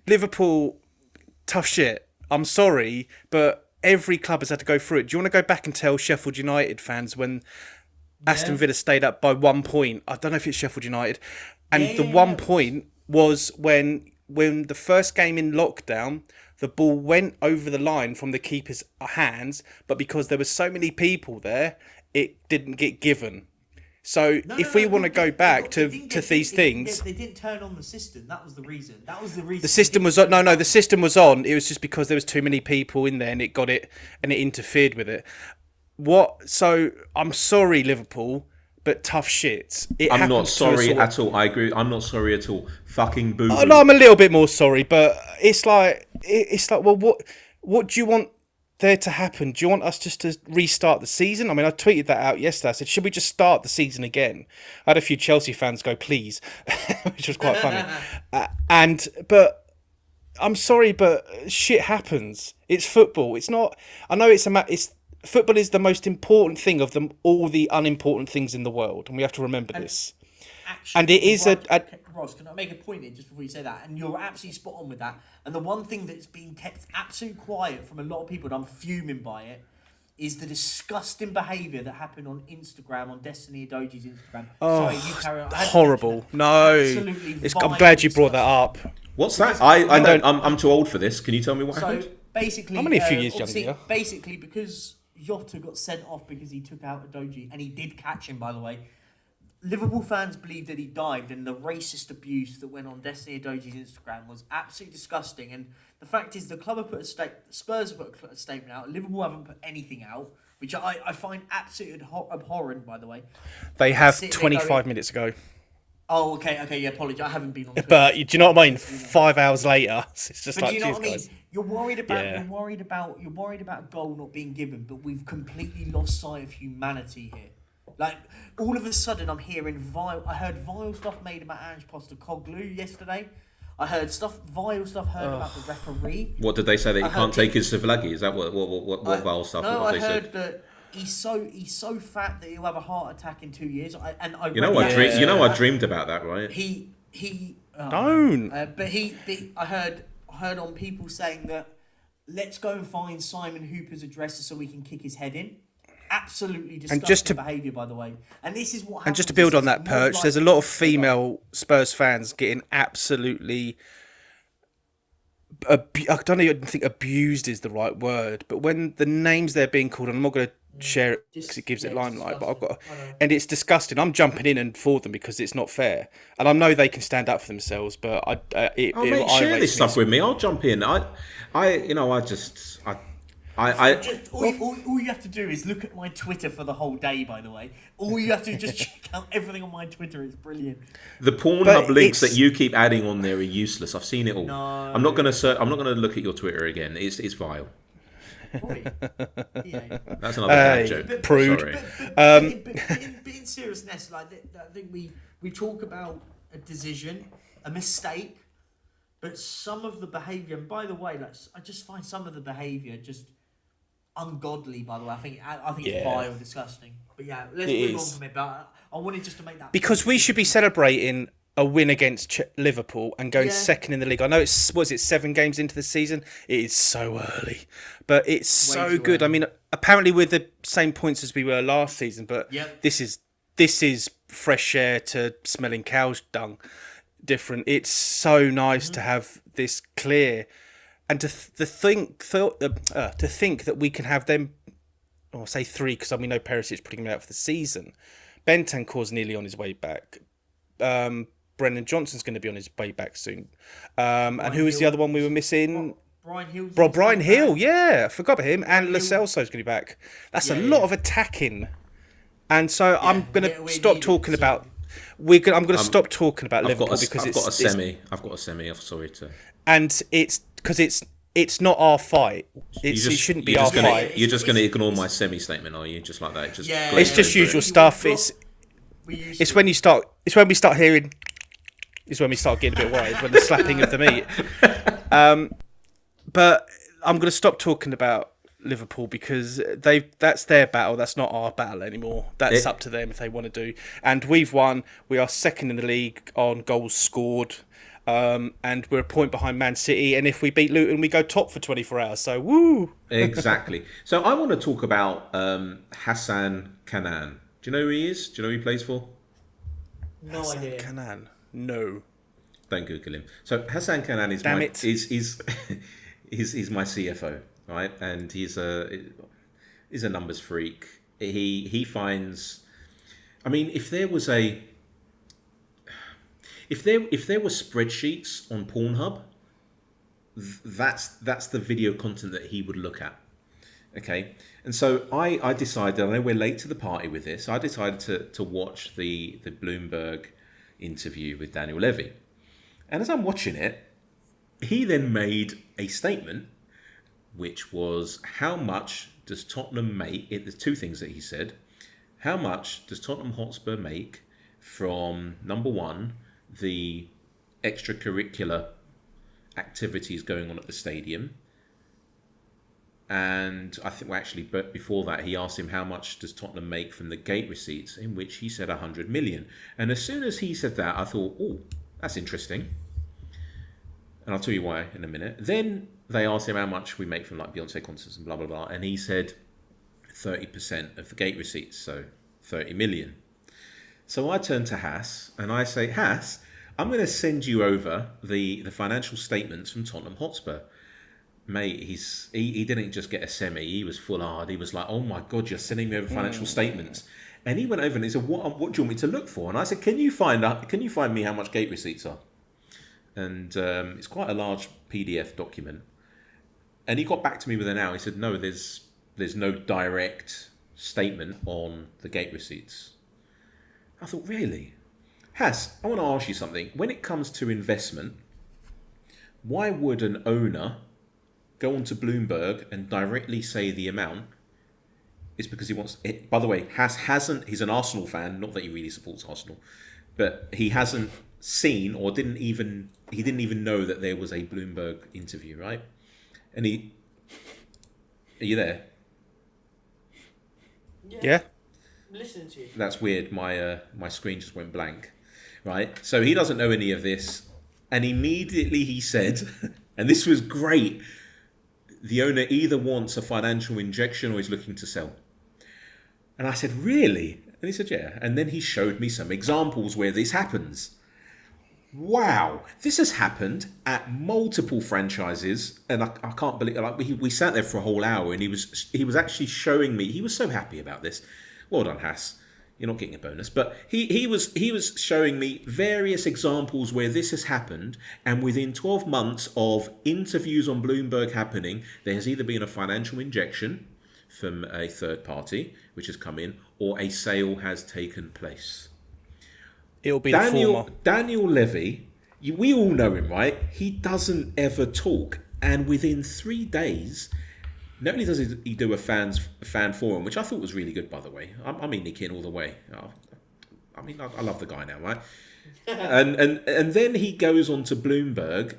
Liverpool, tough shit. I'm sorry, but every club has had to go through it. Do you want to go back and tell Sheffield United fans when Aston Villa stayed up by 1 point? I don't know if it's Sheffield United. And the 1 point was when the first game in lockdown, the ball went over the line from the keeper's hands, but because there were so many people there, it didn't get given. So if we want to go back to these things... They didn't turn on the system. That was the reason. The system was on. No, the system was on. It was just because there was too many people in there and it got it and it interfered with it. So I'm sorry, Liverpool, but tough shit. I'm not sorry at all. I agree. I'm not sorry at all. Fucking boo. Oh, no, I'm a little bit more sorry, but it's like, well, what do you want there to happen? Do you want us just to restart the season? I mean, I tweeted that out yesterday. I said, should we just start the season again? I had a few Chelsea fans go, please, which was quite funny. But I'm sorry, but shit happens. It's football. It's not. I know it's football is the most important thing of them, all the unimportant things in the world, and we have to remember this. Actually, and it is Ross, can I make a point here just before you say that? And you're absolutely spot on with that. And the one thing that's been kept absolutely quiet from a lot of people, and I'm fuming by it, is the disgusting behaviour that happened on Instagram, on Destiny Adoji's Instagram. Oh, sorry, you carry on. Horrible. No, I'm glad you brought that up. What's that? I'm too old for this. Can you tell me what happened? So basically, I'm only a few years younger. Basically, because Jota got sent off because he took out Adoji, and he did catch him, by the way. Liverpool fans believe that he dived, and the racist abuse that went on Destiny Adoji's Instagram was absolutely disgusting. And the fact is, the club have put Spurs have put a statement out. Liverpool haven't put anything out, which I find absolutely abhorrent. By the way, they have 25 minutes ago. Oh, okay, yeah. Apologies, I haven't been on Twitter. But do you know what I mean? 5 hours later, it's just but like, do you know what I mean? Guys. You're worried about a goal not being given, but we've completely lost sight of humanity here. Like, all of a sudden, I'm hearing I heard vile stuff made about Ange Postecoglou yesterday. I heard vile stuff about the referee. What did they say, that he can't take his Savlagi? Is that what vile stuff? No, what I they heard said? that he's so fat that he'll have a heart attack in 2 years. I dreamed about that, right? I heard on people saying that let's go and find Simon Hooper's address so we can kick his head in. Absolutely disgusting behaviour, by the way. And this is what happens. And just to build on that, Perch, there's a lot of female Spurs fans getting absolutely... I don't even think abused is the right word, but when the names they're being called, and I'm not going to share it because it gives it limelight, but and it's disgusting. I'm jumping in and for them because it's not fair, and I know they can stand up for themselves, but share this stuff with me. I'll jump in. All you have to do is look at my Twitter for the whole day, by the way. All you have to do is just check out everything on my Twitter. It's brilliant. The Pornhub links that you keep adding on there are useless. I've seen it all. No. I'm not gonna look at your Twitter again. It's vile. That's another bad joke. Prude. Sorry. But in seriousness, like I think we talk about a decision, a mistake, but some of the behaviour, and by the way, I just find some of the behaviour just ungodly. By the way, I think it's vile and disgusting. But yeah, let's move on from it. But I wanted just to make that because we should be celebrating a win against Liverpool and going second in the league. I know it's 7 games into the season. It is so early, but it's so good. Early. I mean, apparently we're the same points as we were last season, but this is fresh air to smelling cow's dung. Different. It's so nice to have this clear, and to think that we can have them. I'll say 3 because we know Perisic putting them out for the season, Bentancur's nearly on his way back. Brennan Johnson's going to be on his way back soon. And who was the other one we were missing? Brian Hill. Brian Hill, yeah, I forgot about him. And Lo Hill. Celso's going to be back. That's a Yeah, lot yeah. of attacking. And so I'm going to we stop need it, talking so- about. I'm going to stop talking about I've Liverpool got because I've it's got a semi. I've got a semi. I'm sorry to. and it's because it's not our fight. It shouldn't be our fight. You're just going to ignore my semi statement, are you? Just like that. Just Yeah, It's just through usual it. stuff. It's When we start hearing. Is when we start getting a bit worried when the slapping of the meat. But I'm going to stop talking about Liverpool because that's their battle. That's not our battle anymore. That's up to them if they want to do. And we've won. We are second in the league on goals scored. And we're a point behind Man City. And if we beat Luton, we go top for 24 hours. So, woo! Exactly. So I want to talk about Hassan Kanan. Do you know who he is? Do you know who he plays for? no idea. Kanan. No. Don't Google him. So Hassan Kanan is Damn my it. is my CFO, right? And he's a numbers freak. He finds. I mean, if there were spreadsheets on Pornhub, that's the video content that he would look at. Okay, and so I decided. I know we're late to the party with this. I decided to watch the Bloomberg interview with Daniel Levy, and as I'm watching it, he then made a statement, which was how much does Tottenham make? There's two things that he said. How much does Tottenham Hotspur make from, number one, the extracurricular activities going on at the stadium? And I think but before that, he asked him how much does Tottenham make from the gate receipts, in which he said 100 million. And as soon as he said that, I thought, oh, that's interesting. And I'll tell you why in a minute. Then they asked him how much we make from like Beyonce concerts and blah, blah, blah. And he said 30% of the gate receipts, so 30 million. So I turn to Hass and I say, Hass, I'm going to send you over the financial statements from Tottenham Hotspur. Mate, he didn't just get a semi, he was full hard. He was like, oh my God, you're sending me over financial statements. And he went over and he said, what do you want me to look for? And I said, can you find me how much gate receipts are? And it's quite a large PDF document. And he got back to me with an hour. He said, no, there's no direct statement on the gate receipts. I thought, really? Hass, I want to ask you something. When it comes to investment, why would an owner go onto Bloomberg and directly say the amount? It's because he wants it. By the way, he's an Arsenal fan, not that he really supports Arsenal, but he hasn't seen or didn't even know that there was a Bloomberg interview, right? And are you there? Yeah. I'm listening to you. That's weird. My screen just went blank, right? So he doesn't know any of this, and immediately he said, and this was great, the owner either wants a financial injection or is looking to sell. And I said, really? And he said, yeah. And then he showed me some examples where this happens. Wow, this has happened at multiple franchises, and I can't believe. Like we sat there for a whole hour, and he was actually showing me. He was so happy about this. Well done, Hass. You're not getting a bonus, but he was showing me various examples where this has happened, and within 12 months of interviews on Bloomberg happening, there has either been a financial injection from a third party which has come in, or a sale has taken place. It'll be the former. Daniel Levy, we all know him, right? He doesn't ever talk. And within 3 days, not only does he do a fan forum, which I thought was really good, by the way. I mean, Nick in all the way. I love the guy now, right? and then he goes on to Bloomberg,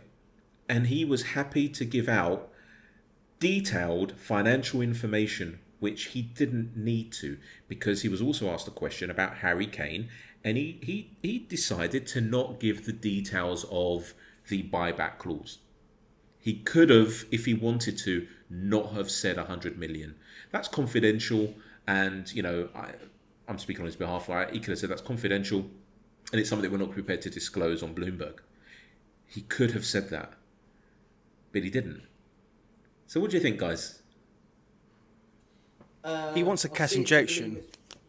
and he was happy to give out detailed financial information, which he didn't need to, because he was also asked a question about Harry Kane, and he decided to not give the details of the buyback clause. He could have, if he wanted to, not have said 100 million. That's confidential, and I'm speaking on his behalf, right? He could have said that's confidential, and it's something that we're not prepared to disclose on Bloomberg. He could have said that, but he didn't. So what do you think, guys? He wants a cash injection.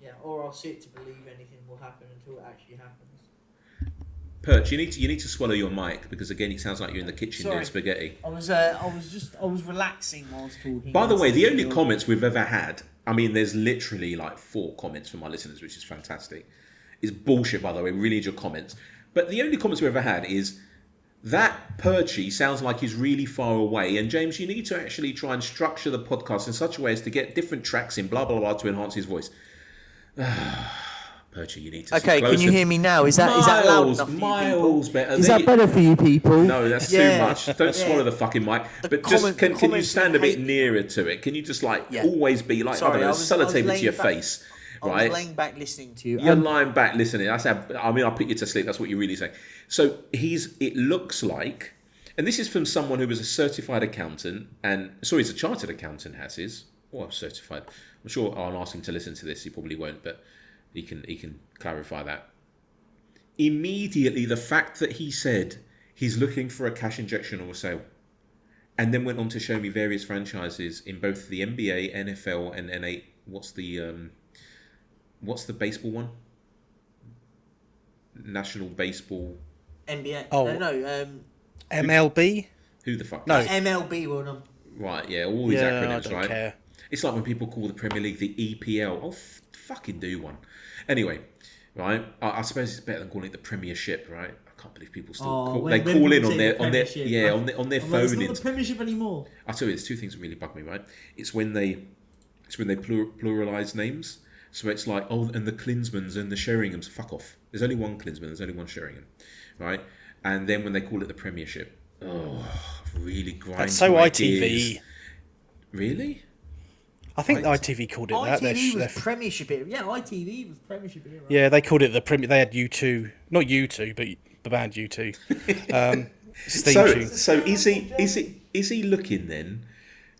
Yeah, or I'll sit to believe anything will happen until it actually happens. Perch, you need to swallow your mic because again it sounds like you're in the kitchen doing spaghetti. I was relaxing while I was talking. By the way, the only comments we've ever had, I mean, there's literally like 4 comments from our listeners, which is fantastic. It's bullshit, by the way. We really need your comments. But the only comments we've ever had is that Perchy sounds like he's really far away. And James, you need to actually try and structure the podcast in such a way as to get different tracks in, blah blah blah, to enhance his voice. Perchy, you need to. Okay, can you hear me now? Is that loud enough for you miles better. Is that better for you people? No, that's too much. Don't swallow the fucking mic. But can you stand a bit nearer to it? Can you just always be like, I don't know, sellotape it to your face, right? I was laying back listening to you. You're lying back listening. I'll put you to sleep. That's what you're really saying. So it looks like, and this is from someone who was a certified accountant, he's a chartered accountant, has his, or certified. I'm sure I'll ask him to listen to this. He probably won't, but he can clarify that. Immediately, the fact that he said he's looking for a cash injection or sale, and then went on to show me various franchises in both the NBA, NFL, and NA. What's the baseball one? National Baseball. NBA. Oh. No. MLB? Who the fuck? No. MLB one. Right, yeah, all these acronyms, I don't right? care. It's like when people call the Premier League the EPL. Oh, fucking do one. Anyway, right? I suppose it's better than calling it the Premiership, right? I can't believe people still call in on their phone. It's not the Premiership anymore. I tell you, there's 2 things that really bug me, right? It's when they pluralize names. So it's like, and the Klinsmans and the Sheringhams, fuck off. There's only one Klinsman, there's only one Sheringham, right? And then when they call it the Premiership, really grinds. That's so my ITV. gears. Really? I think ITV called it that. ITV was Premiership era. Yeah, ITV was Premiership era. Yeah, they called it the Premier. They had U2, not U2, but the band U2. So is he looking then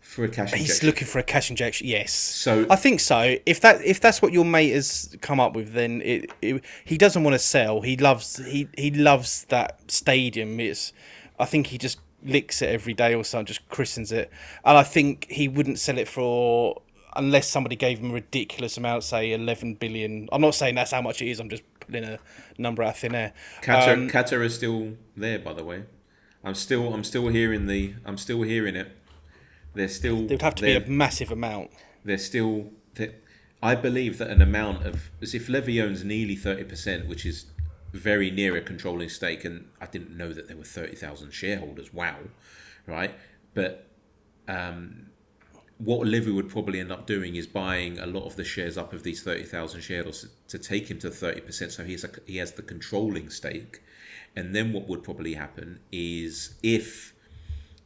for a cash injection? He's looking for a cash injection. Yes. So I think so. If that's what your mate has come up with, then he doesn't want to sell. He loves that stadium. I think he just licks it every day or something, just christens it. And I think he wouldn't sell it for, unless somebody gave him a ridiculous amount, say 11 billion. I'm not saying that's how much it is. I'm just putting a number out of thin air. Qatar is still there, by the way. I'm still hearing it. There'd have to be a massive amount. I believe that an amount of, as if Levy owns nearly 30%, which is very near a controlling stake, and I didn't know that there were 30,000 shareholders. Wow, right? But what Levy would probably end up doing is buying a lot of the shares up of these 30,000 shareholders to take him to 30%, so he has the controlling stake. And then what would probably happen is if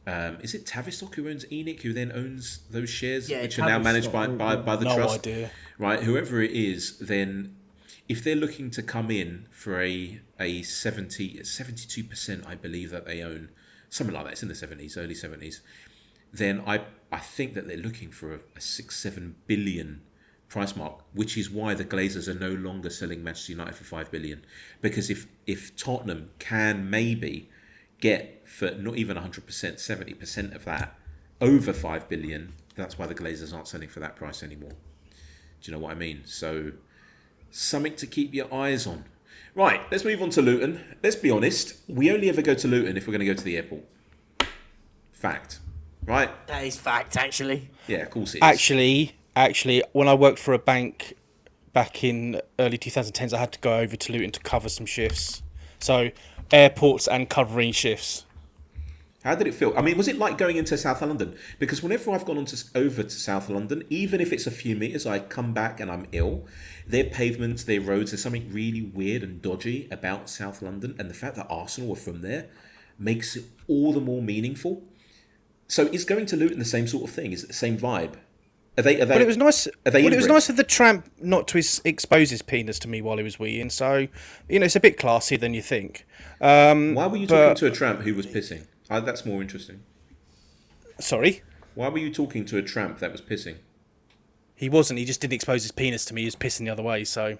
is it Tavistock who owns ENIC, who then owns those shares, which are now managed by the trust? No idea. Right, whoever it is, then if they're looking to come in for a 72%, I believe that they own, something like that, it's in the 70s, early 70s, then I think that they're looking for a 6-7 billion price mark, which is why the Glazers are no longer selling Manchester United for 5 billion. Because if Tottenham can maybe get for not even 100%, 70% of that over 5 billion, that's why the Glazers aren't selling for that price anymore. Do you know what I mean? So something to keep your eyes on. Right, let's move on to Luton. Let's be honest, we only ever go to Luton if we're going to go to the airport. Fact. Right? That is fact, actually. Yeah, of course it is. Actually, when I worked for a bank back in early 2010s, I had to go over to Luton to cover some shifts. So, airports and covering shifts. How did it feel? I mean, was it like going into South London? Because whenever I've gone over to South London, even if it's a few metres, I come back and I'm ill. Their pavements, their roads, there's something really weird and dodgy about South London. And the fact that Arsenal are from there makes it all the more meaningful. So is going to Luton the same sort of thing? Is it the same vibe? Are they? But it was nice. It was nice of the tramp not to expose his penis to me while he was weeing. So, it's a bit classier than you think. Why were you talking to a tramp who was pissing? That's more interesting. Sorry? Why were you talking to a tramp that was pissing? He wasn't. He just didn't expose his penis to me. He was pissing the other way. So,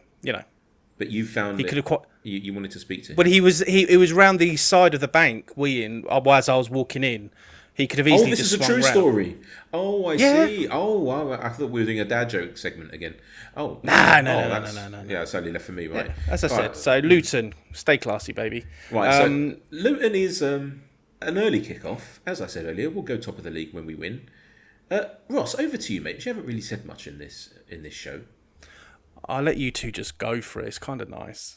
But you found he could have you wanted to speak to him. But it was round the side of the bank weeing as I was walking in. He could have easily this just is a swung true round. story. Oh, I Yeah. see. Oh, wow. I thought we were doing a dad joke segment again. Oh, No. Yeah, it's only left for me, right? Yeah, as I said, Right. so Luton, stay classy, baby. Right, so Luton is an early kick-off. As I said earlier, we'll go top of the league when we win. Ross, over to you, mate. You haven't really said much in this show. I'll let you two just go for it. It's kind of nice.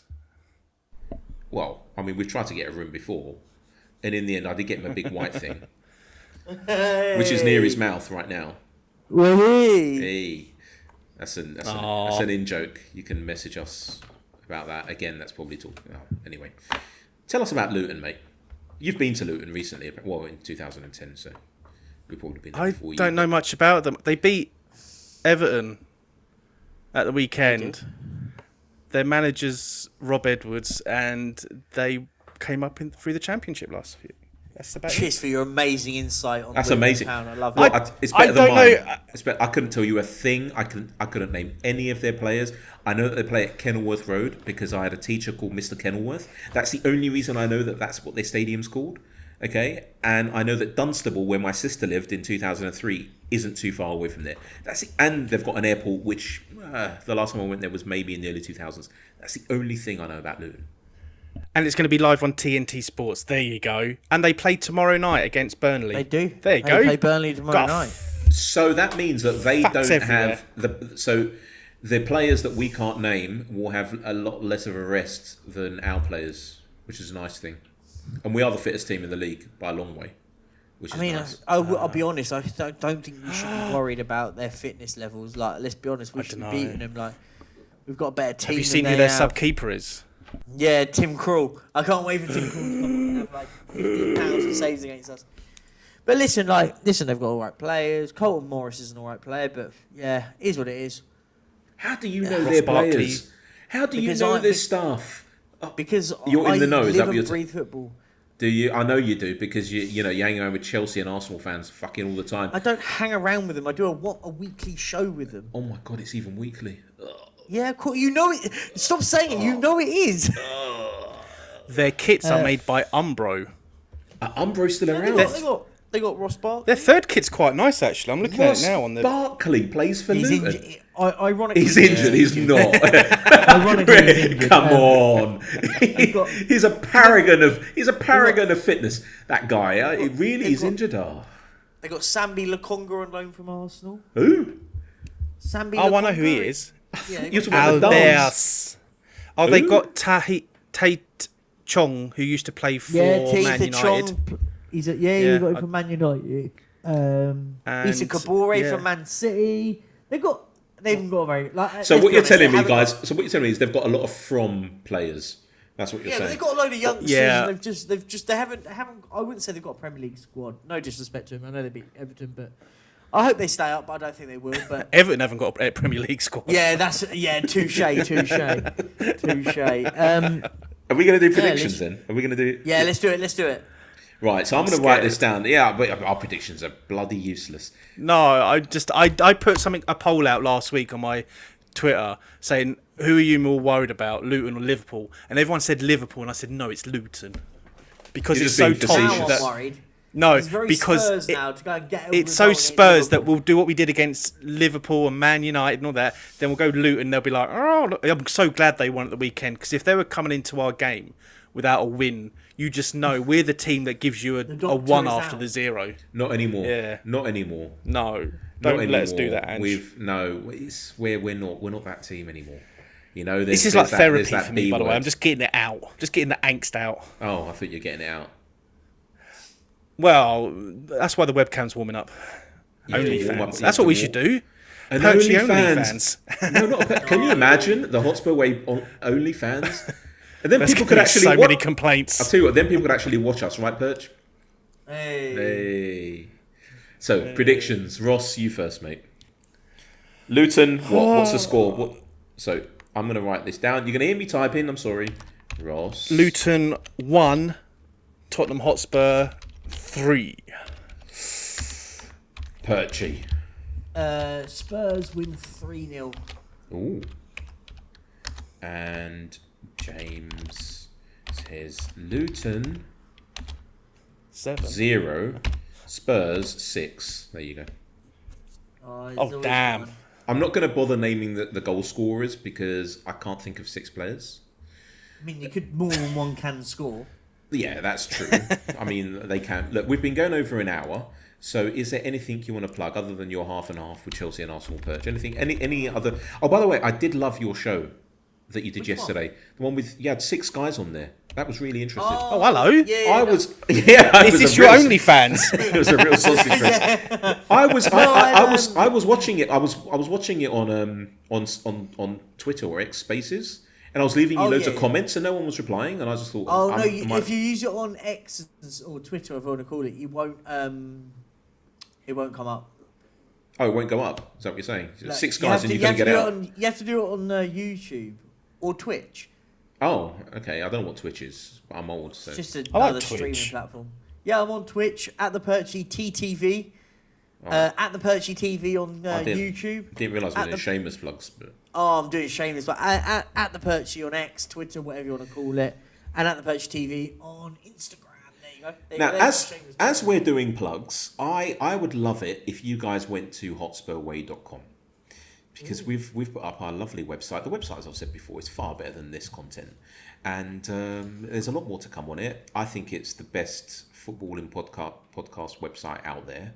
Well, I mean, we've tried to get a room before, and in the end, I did get him a big white thing, which is near his mouth right now. Hey, that's an in-joke. You can message us about that. Again, that's probably talking about. Anyway, tell us about Luton, mate. You've been to Luton recently, well, in 2010, so we've probably been there I before you. don't know much about them. They beat Everton at the weekend. Their manager's Rob Edwards, and they came up through the Championship last year. That's about Cheers for your amazing insight on That's Luton amazing. Town. I love Well, it. it's better I than don't mine. know. I couldn't tell you a thing. I couldn't name any of their players. I know that they play at Kenilworth Road because I had a teacher called Mr. Kenilworth. That's the only reason I know that that's what their stadium's called. Okay, and I know that Dunstable, where my sister lived in 2003, isn't too far away from there. And they've got an airport, which the last time I went there was maybe in the early 2000s. That's the only thing I know about Luton. And it's going to be live on TNT Sports. There you go. And they play tomorrow night against Burnley. They do. There you They go. play Burnley tomorrow night. So that means that they Facts don't everywhere. have so the players that we can't name will have a lot less of a rest than our players, which is a nice thing. And we are the fittest team in the league by a long way, which is nice. I'll be honest. I don't think we should be worried about their fitness levels. Like, let's be honest, we should be dunno. beating them. Like, we've got a better team. Have you than seen who they their have. sub-keeper is? Yeah, Tim Krul. I can't wait for Tim Krul to come and have like 15,000 saves against us. But listen, they've got all right players. Colton Morris is an all right player, but yeah, it is what it is. How do you know Ross their Barkley. players? How do you know their stuff? Because You're in the know, I is that live what you're and breathe football. Do you? I know you do because you hang around with Chelsea and Arsenal fans fucking all the time. I don't hang around with them. I do a weekly show with them. Oh my god, it's even weekly. Ugh. Yeah, cool. You know it. Stop saying it. You know it is. Their kits are made by Umbro. Umbro's still They around. got Ross Barkley. Their third kit's quite nice, actually. I'm looking Ross at it now on the. Barkley plays for He's Luton. injured. Ironically, He's injured. He's not. Ironically, he's injured. Come on. got- He's a paragon of fitness. That guy. He really is injured. They got Sambi Lokonga on loan from Arsenal. Who? Sambi. Oh, I know Lokonga. who he is. Yeah, they You're got- talking about the dance. Aldeas. Oh, they Who? got Tate Chong, who used to play for Man Teetha United. Chong. You got him from Man United. Issa Kabore yeah. from Man City. They've even got a very So what you're telling me, guys? So what you're telling me is they've got a lot of from players. That's what you're Yeah, but saying. they've got a load of youngsters. Yeah. And they haven't. I wouldn't say they've got a Premier League squad. No disrespect to them. I know they beat Everton, but I hope they stay up. But I don't think they will. But Everton haven't got a Premier League squad. yeah, touche. Are we going to do predictions then? Are we going to do? Yeah, let's do it. Right, so I'm going to write this down. Yeah, but our predictions are bloody useless. No, I put a poll out last week on my Twitter saying, who are you more worried about, Luton or Liverpool? And everyone said Liverpool, and I said, no, it's Luton. Because You're it's just so being Now toxic. facetious. I'm worried. No, It's very because Spurs now to go and get. it's so Spurs that we'll do what we did against Liverpool and Man United and all that. Then we'll go Luton. They'll be like, oh, look. I'm so glad they won at the weekend. Because if they were coming into our game without a win, you just know we're the team that gives you a doctor one is after out. the zero. Not anymore. Yeah. Not anymore. No, Not don't let us do anymore. that, Ange. We're not that team anymore. You know, This is like therapy there's that for me, B by the way. word. I'm just getting it out. Just getting the angst out. Oh, I thought you're getting it out. Well, that's why the webcam's warming up. Yeah, warm up OnlyFans. That's what we should do. And Perchy OnlyFans. OnlyFans. No, not. Can you imagine the Hotspur Way on OnlyFans? And then There's people gonna could be actually so watch. many I'll complaints. tell you what. Then people could actually watch us, right, Perch? Hey. Hey. So predictions. Ross, you first, mate. Luton. What's the score? So I'm gonna write this down. You're gonna hear me type in. I'm sorry, Ross. Luton 1, Tottenham Hotspur 3. Perchy. Spurs win 3-0. Ooh. And James says Luton 7. 0, Spurs 6. There you go. There's Oh, always damn. one. I'm not going to bother naming the goal scorers because I can't think of 6 players. I mean, you could more than one can score. Yeah, that's true. I mean, they can. Look, we've been going over an hour. So is there anything you want to plug other than your half and half with Chelsea and Arsenal Perch? Anything? Any other? Oh, by the way, I did love your show that you did Which yesterday. The one with you had 6 guys on there. That was really interesting. Oh, hello. Yeah, I was. Yeah. Is this your OnlyFans? It was a real sausage fest. I was watching it. I was watching it on Twitter or X Spaces, and I was leaving you loads of comments, and no one was replying, and I just thought, Oh no! If you use it on X or Twitter, whatever you want to call it, you won't. It won't come up. Oh, it won't go up. Is that what you're saying? Like, 6 guys, and you're going to get out. You have to do it on YouTube or Twitch. Oh, okay. I don't know what Twitch is. I'm old, so. It's just I like another streaming Twitch. platform. Yeah, I'm on Twitch at the Perchy TTV. At the Perchy TV on YouTube. Didn't realise we were doing shameless plugs. But... Oh, I'm doing shameless, but at the Perchy on X, Twitter, whatever you want to call it, and at the Perchy TV on Instagram. There you go. Now, as we're doing plugs, I would love it if you guys went to hotspurway.com. Because we've put up our lovely website. The website, as I've said before, is far better than this content. And there's a lot more to come on it. I think it's the best footballing podcast website out there.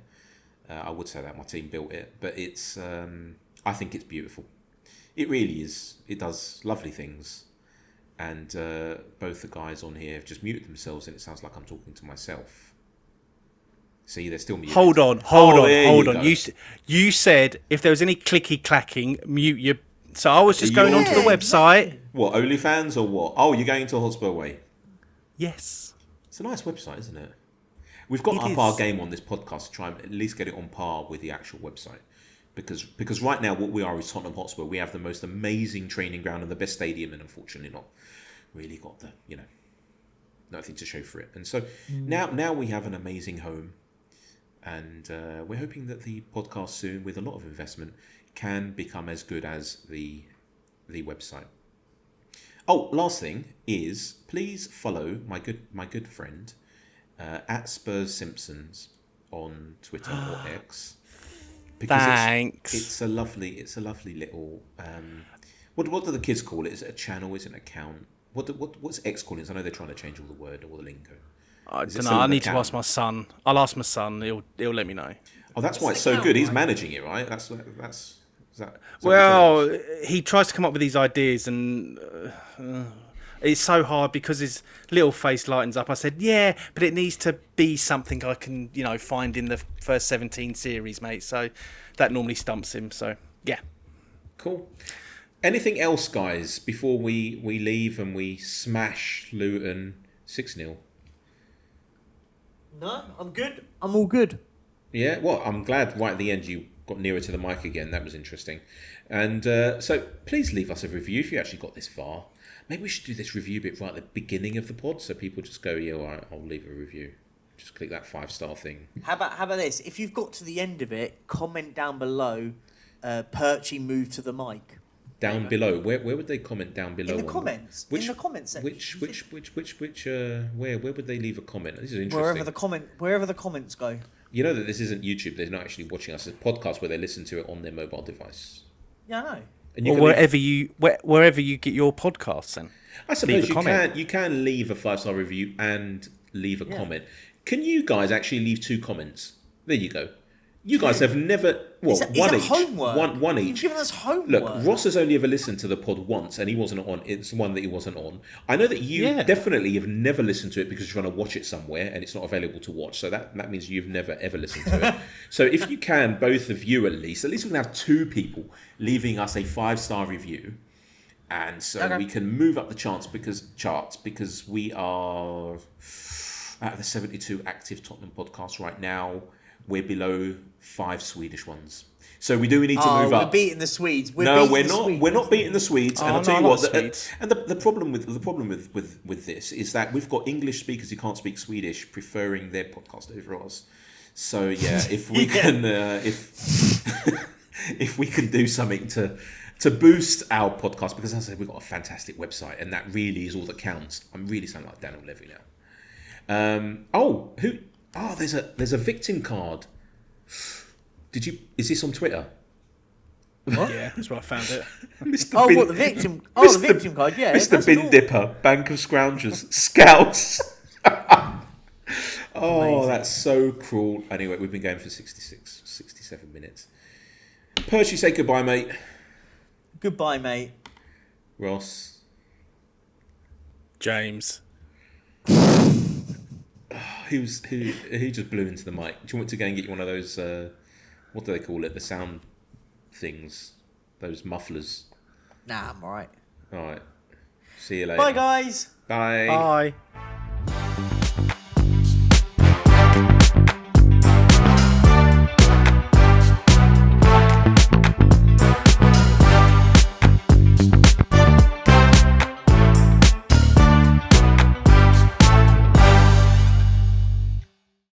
I would say that my team built it. But it's I think it's beautiful. It really is. It does lovely things. And both the guys on here have just muted themselves and it sounds like I'm talking to myself. See, they're still muted. Hold on. You said if there was any clicky clacking, mute your. So I was just going onto the website. What, OnlyFans or what? Oh, you're going to Hotspur Way. Yes. It's a nice website, isn't it? We've got up our game on this podcast to try and at least get it on par with the actual website. Because right now what we are is Tottenham Hotspur. We have the most amazing training ground and the best stadium, and unfortunately not really got the, nothing to show for it. And so now we have an amazing home. And we're hoping that the podcast soon, with a lot of investment, can become as good as the website. Oh, last thing is, please follow my good friend at Spurs Simpsons on Twitter or X. Because Thanks. It's a lovely little. What do the kids call it? Is it a channel? Is it an account? What's X calling it? I know they're trying to change all the word or the lingo. I don't know. I need to ask my son. I'll ask my son. He'll let me know. Oh, that's why it's so good. He's managing it, right? Is that well, he tries to come up with these ideas, and it's so hard because his little face lightens up. I said, yeah, but it needs to be something I can, find in the first 17 series, mate. So that normally stumps him. So yeah, cool. Anything else, guys, before we leave and we smash Luton 6-0? No, I'm good. I'm all good. Yeah, well, I'm glad right at the end you got nearer to the mic again. That was interesting. And so please leave us a review if you actually got this far. Maybe we should do this review bit right at the beginning of the pod so people just go, yeah, all right, I'll leave a review. Just click that 5-star thing. How about this? If you've got to the end of it, comment down below, Perchy move to the mic. Down below, where would they comment down below? In the comments. In the comment section. Where would they leave a comment? This is interesting. Wherever the comments go. You know that this isn't YouTube. They're not actually watching us. It's a podcast where they listen to it on their mobile device. Yeah, I know. And or wherever you get your podcasts, then. I suppose you can leave a 5-star review and leave a comment. Can you guys actually leave 2 comments? There you go. You guys have never... Well, one each. Homework? One each. You've given us homework. Look, Ross has only ever listened to the pod once, and he wasn't on. It's one that he wasn't on. I know that you definitely have never listened to it because you're trying to watch it somewhere, and it's not available to watch. So that means you've never, ever listened to it. So if you can, both of you at least we can have 2 people leaving us a 5-star review. And so we can move up the charts because we are... Out of the 72 active Tottenham podcasts right now, we're below 5 Swedish ones. So we do need to move up. We're beating the Swedes. We're not. We're not beating the Swedes. And I'll tell you what. The problem with this is that we've got English speakers who can't speak Swedish preferring their podcast over ours. So yeah, if we can, if we can do something to boost our podcast, because as I said, we've got a fantastic website, and that really is all that counts. I'm really sounding like Daniel Levy now. Oh, there's a victim card. Is this on Twitter? Yeah, that's where I found it. Mr. Oh, Bin- what, the victim? Oh, the Mr. victim card, yeah. Mr. that's Bin cool. Dipper, Bank of Scroungers, Scouts. Oh, Amazing. that's so cruel. Anyway, we've been going for 67 minutes. Perchy, say goodbye, mate. Goodbye, mate. Ross. James. Who just blew into the mic? Do you want to go and get you one of those, what do they call it? The sound things. Those mufflers. Nah, I'm alright. All right. See you later. Bye, guys. Bye. Bye.